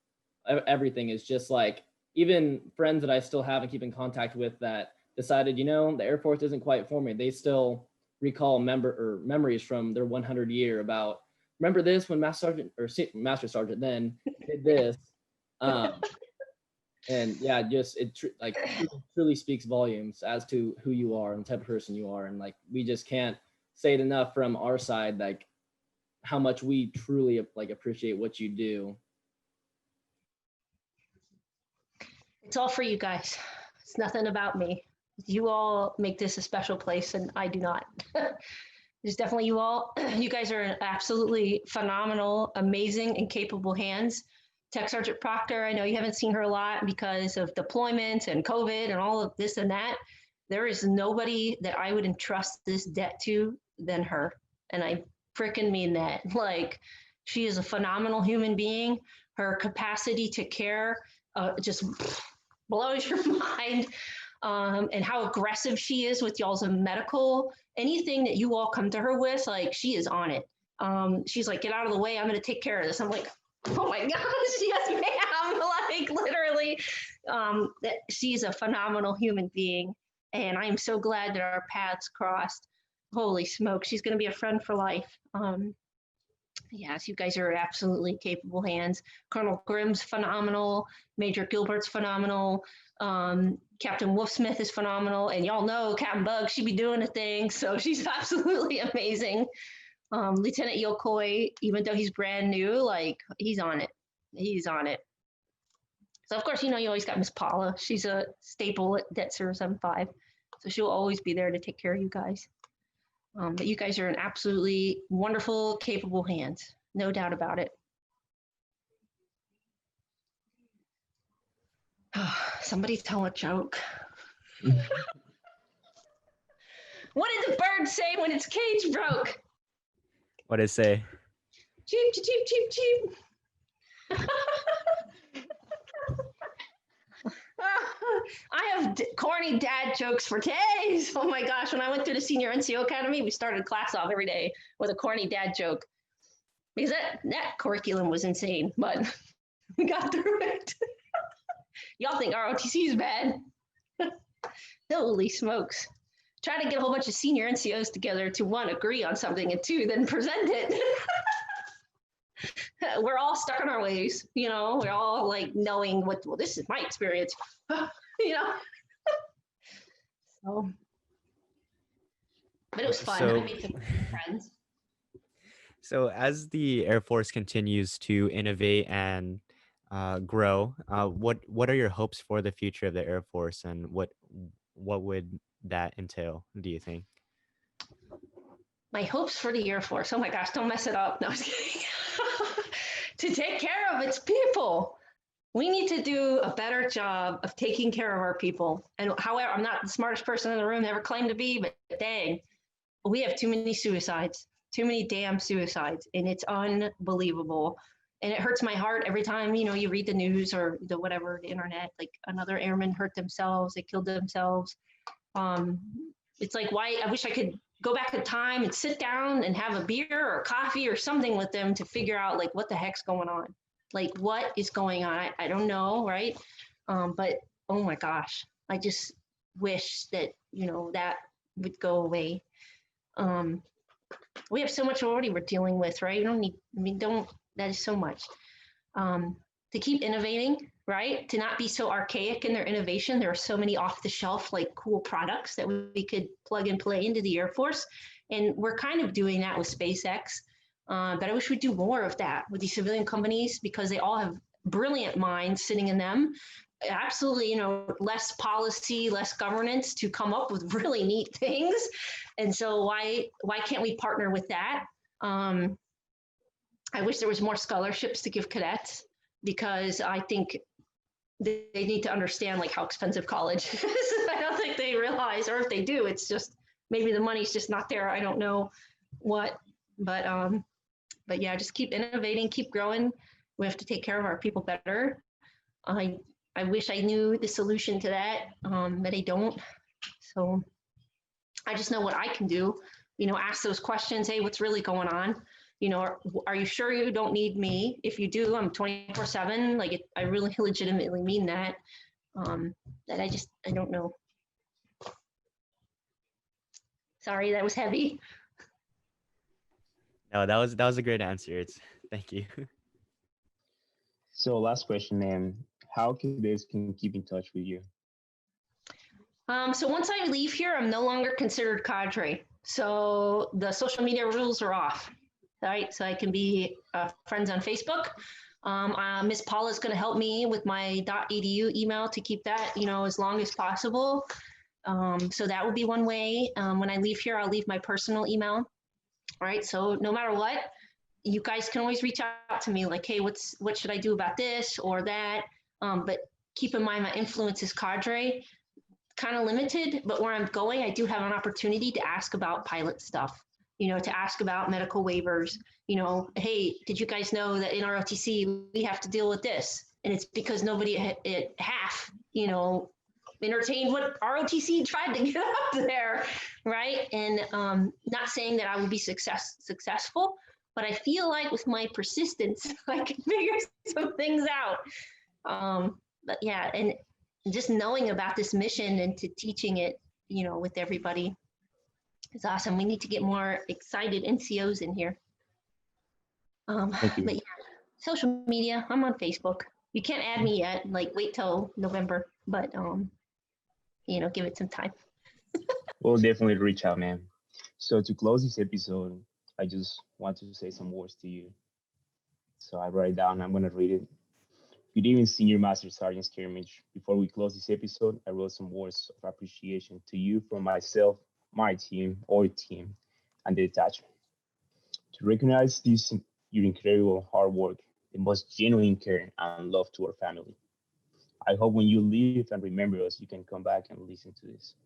everything is just like, even friends that I still have and keep in contact with that decided, you know, the Air Force isn't quite for me. They still recall memories from their 100 year about, remember this when Master Sergeant then did this. And yeah, just it truly speaks volumes as to who you are and the type of person you are. And like, we just can't say it enough from our side, like how much we truly like appreciate what you do. It's all for you guys. It's nothing about me. You all make this a special place, and I do not. There's definitely you all. You guys are in absolutely phenomenal, amazing, and capable hands. Tech Sergeant Proctor, I know you haven't seen her a lot because of deployments and COVID and all of this and that. There is nobody that I would entrust this debt to than her. And I freaking mean that. Like, she is a phenomenal human being. Her capacity to care just blows your mind. And how aggressive she is with y'all's medical, anything that you all come to her with, like, she is on it. She's like, get out of the way, I'm going to take care of this. I'm like, oh my gosh, yes, ma'am. Like, literally, that she's a phenomenal human being. And I am so glad that our paths crossed. Holy smoke, she's going to be a friend for life. Yes, you guys are absolutely capable hands. Colonel Grimm's phenomenal. Major Gilbert's phenomenal. Captain Wolfsmith is phenomenal. And y'all know Captain Bug, she be doing a thing. So she's absolutely amazing. Lieutenant Yokoi, even though he's brand new, like, he's on it. He's on it. So of course, you know, you always got Miss Paula. She's a staple at Det Service 75. So she'll always be there to take care of you guys. But you guys are in absolutely wonderful, capable hands. No doubt about it. Somebody tell a joke. What did the bird say when its cage broke? What did it say? Cheep, cheep, cheep, cheep, cheep. I have corny dad jokes for days. Oh my gosh, when I went through the Senior NCO Academy, we started class off every day with a corny dad joke. Because that curriculum was insane, but we got through it. Y'all think ROTC is bad? Holy smokes. Try to get a whole bunch of senior NCOs together to, one, agree on something, and two, then present it. We're all stuck in our ways, we're all like knowing well, this is my experience, you know. So, but it was fun. I So, made some friends. so as the Air Force continues to innovate and grow, what are your hopes for the future of the Air Force, and what would that entail, do you think? My hopes for the Air Force. Oh my gosh, don't mess it up. No, I was kidding. To take care of its people. We need to do a better job of taking care of our people. And however, I'm not the smartest person in the room, never claimed to be, but dang, we have too many suicides, too many damn suicides, and it's unbelievable. And it hurts my heart every time, you read the news or the whatever, the internet, like another airman hurt themselves, they killed themselves. It's like, why? I wish I could go back in time and sit down and have a beer or coffee or something with them to figure out like what the heck's going on, like what is going on. I don't know, right? But oh my gosh, I just wish that that would go away. We have so much already we're dealing with, right? You don't need. I mean, don't. That is so much. To keep innovating, right? To not be so archaic in their innovation. There are so many off the shelf, like cool products that we could plug and play into the Air Force. And we're kind of doing that with SpaceX. But I wish we'd do more of that with these civilian companies because they all have brilliant minds sitting in them. Absolutely, less policy, less governance to come up with really neat things. And so why can't we partner with that? I wish there was more scholarships to give cadets because I think they need to understand like how expensive college is. I don't think they realize, or if they do, it's just maybe the money's just not there. I don't know what, but yeah, just keep innovating, keep growing. We have to take care of our people better. I wish I knew the solution to that, but I don't. So I just know what I can do. Ask those questions. Hey, what's really going on? Are you sure you don't need me? If you do, I'm 24/7. Like, I really legitimately mean that. That I don't know. Sorry, that was heavy. No, that was a great answer. Thank you. So last question, ma'am. How cadets can keep in touch with you? So once I leave here, I'm no longer considered cadre. So the social media rules are off. Right, so I can be friends on Facebook. Miss Paula is going to help me with my .edu email to keep that, as long as possible. So that would be one way. When I leave here, I'll leave my personal email. All right, so no matter what, you guys can always reach out to me like, hey, what should I do about this or that? But keep in mind, my influence is cadre, kind of limited, but where I'm going, I do have an opportunity to ask about pilot stuff. To ask about medical waivers, hey, did you guys know that in our OTC, we have to deal with this? And it's because nobody at half, entertained what ROTC tried to get up there, right? And not saying that I will be successful, but I feel like with my persistence, I can figure some things out. But yeah, and just knowing about this mission and to teaching it, with everybody. It's awesome. We need to get more excited NCOs in here. Thank you. But yeah, social media, I'm on Facebook. You can't add me yet, like wait till November, but give it some time. We'll definitely reach out, ma'am. So to close this episode, I just want to say some words to you. So I write it down, I'm gonna read it. Good evening, Senior Master Sergeant Scaramouche. Before we close this episode, I wrote some words of appreciation to you from myself, my team, our team, and the detachment. To recognize this, your incredible hard work, the most genuine care and love to our family. I hope when you leave and remember us, you can come back and listen to this.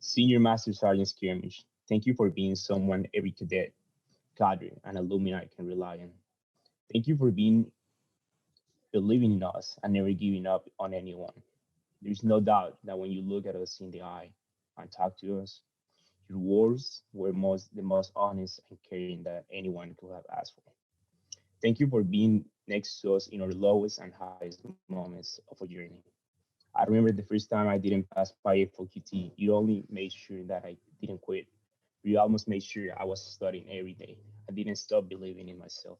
Senior Master Sergeant Skirmish, thank you for being someone every cadet, cadre, and alumni can rely on. Thank you for believing in us and never giving up on anyone. There's no doubt that when you look at us in the eye and talk to us, your words were the most honest and caring that anyone could have asked for. Thank you for being next to us in our lowest and highest moments of our journey. I remember the first time I didn't pass by for QT, you only made sure that I didn't quit. You almost made sure I was studying every day. I didn't stop believing in myself.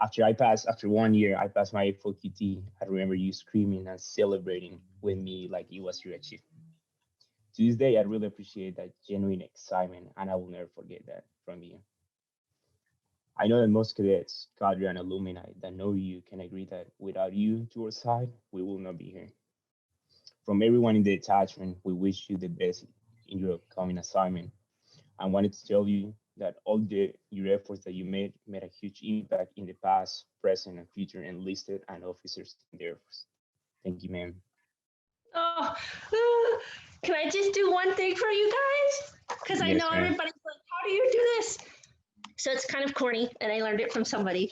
After 1 year, I passed my FOQT. I remember you screaming and celebrating with me like it was your achievement. To this day, I really appreciate that genuine excitement, and I will never forget that from you. I know that most cadets, cadre, and alumni that know you can agree that without you to our side, we will not be here. From everyone in the attachment, we wish you the best in your upcoming assignment. I wanted to tell you that all your efforts that you made a huge impact in the past, present, and future enlisted and officers in the Air Force. Thank you, ma'am. Oh, can I just do one thing for you guys? Because I Yes, know ma'am. everybody's like, how do you do this? So it's kind of corny, and I learned it from somebody.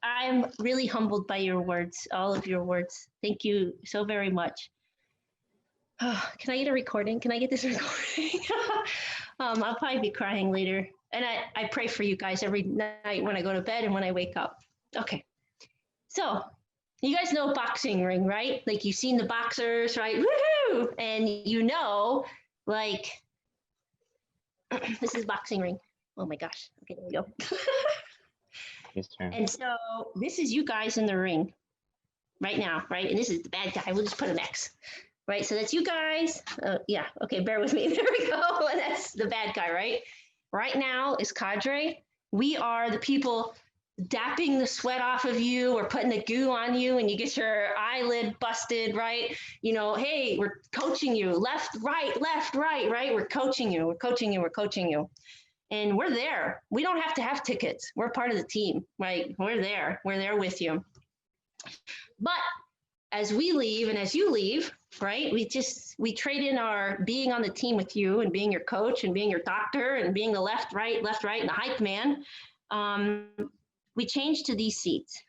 I'm really humbled by your words, all of your words. Thank you so very much. Can I get a recording? Can I get this recording? I'll probably be crying later. And I pray for you guys every night when I go to bed and when I wake up. Okay. So you guys know boxing ring, right? Like you've seen the boxers, right? Woohoo! And you know, like, this is boxing ring. Oh my gosh. Okay, there we go. Yes, ma'am. And so this is you guys in the ring right now, right? And this is the bad guy. We'll just put an X, right? So that's you guys. Yeah, okay, bear with me. There we go. And that's the bad guy, right? Right now is cadre. We are the people dapping the sweat off of you or putting the goo on you and you get your eyelid busted, right? You know, hey, we're coaching you left, right, right? We're coaching you, we're coaching you, we're coaching you. And we're there. We don't have to have tickets. We're part of the team, right? We're there with you. But as we leave and as you leave, right, we trade in our being on the team with you and being your coach and being your doctor and being the left, right, and the hype man. We change to these seats,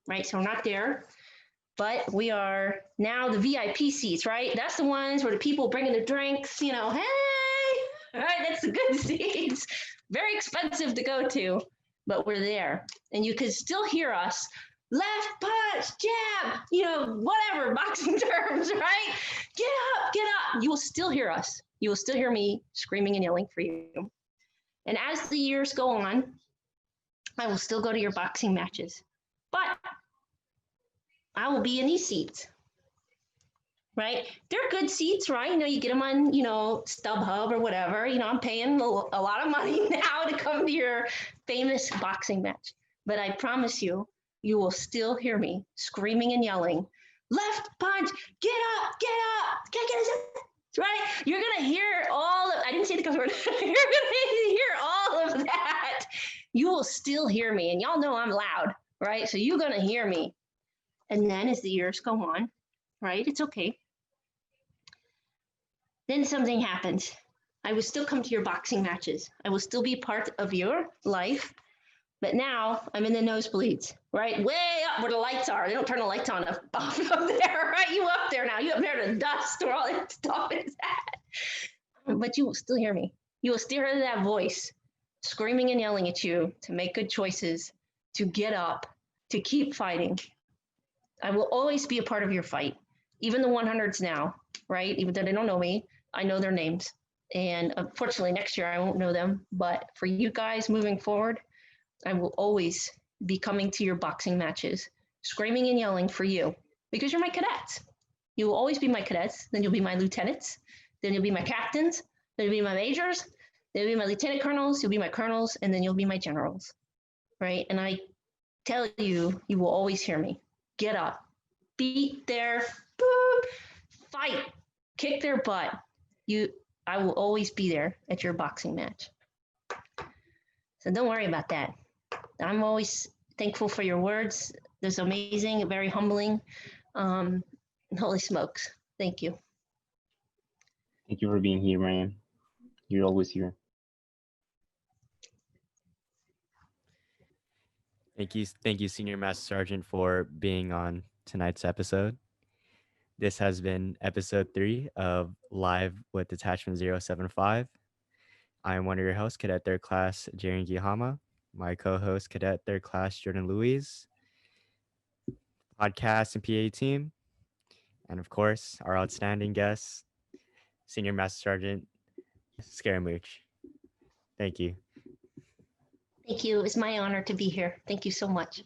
right? So we're not there, but we are now the VIP seats, right? That's the ones where the people bringing the drinks, you know, hey, all right, that's the good seats. Very expensive to go to, but we're there. And you can still hear us, left punch, jab, you know, whatever, boxing terms, right? Get up, get up. You will still hear us. You will still hear me screaming and yelling for you. And as the years go on, I will still go to your boxing matches, but I will be in these seats, right? They're good seats, right? You know, you get them on, you know, StubHub or whatever. You know, I'm paying a lot of money now to come to your famous boxing match. But I promise you, you will still hear me screaming and yelling, left punch, get up, get right? You're going to hear all of, I didn't say the cuss word. You're going to hear all of that. You will still hear me. And y'all know I'm loud, right? So you're going to hear me. And then as the years go on, right? It's okay. Then something happens. I will still come to your boxing matches. I will still be part of your life. But now I'm in the nosebleeds, right? Way up where the lights are. They don't turn the lights on up there, right? You up there now. You up there to dust where all that stuff is at. But you will still hear me. You will still hear that voice screaming and yelling at you to make good choices, to get up, to keep fighting. I will always be a part of your fight. Even the 100s now, right? Even though they don't know me, I know their names. And unfortunately, next year I won't know them. But for you guys moving forward, I will always be coming to your boxing matches, screaming and yelling for you because you're my cadets. You will always be my cadets. Then you'll be my lieutenants. Then you'll be my captains. Then you'll be my majors. Then you'll be my lieutenant colonels. You'll be my colonels. And then you'll be my generals, right? And I tell you, you will always hear me. Get up, beat their, fight, kick their butt. I will always be there at your boxing match. So don't worry about that. I'm always thankful for your words. That's amazing, very humbling. Holy smokes. Thank you. Thank you for being here, man. You're always here. Thank you, Senior Master Sergeant, for being on tonight's episode. This has been episode 3 of Live with Detachment 075. I am one of your hosts, Cadet Third Class Jaren Gihama. My co-host, Cadet Third Class Jordan Louise. Podcast and PA team. And of course, our outstanding guest, Senior Master Sergeant Scaramouche. Thank you. Thank you. It was my honor to be here. Thank you so much.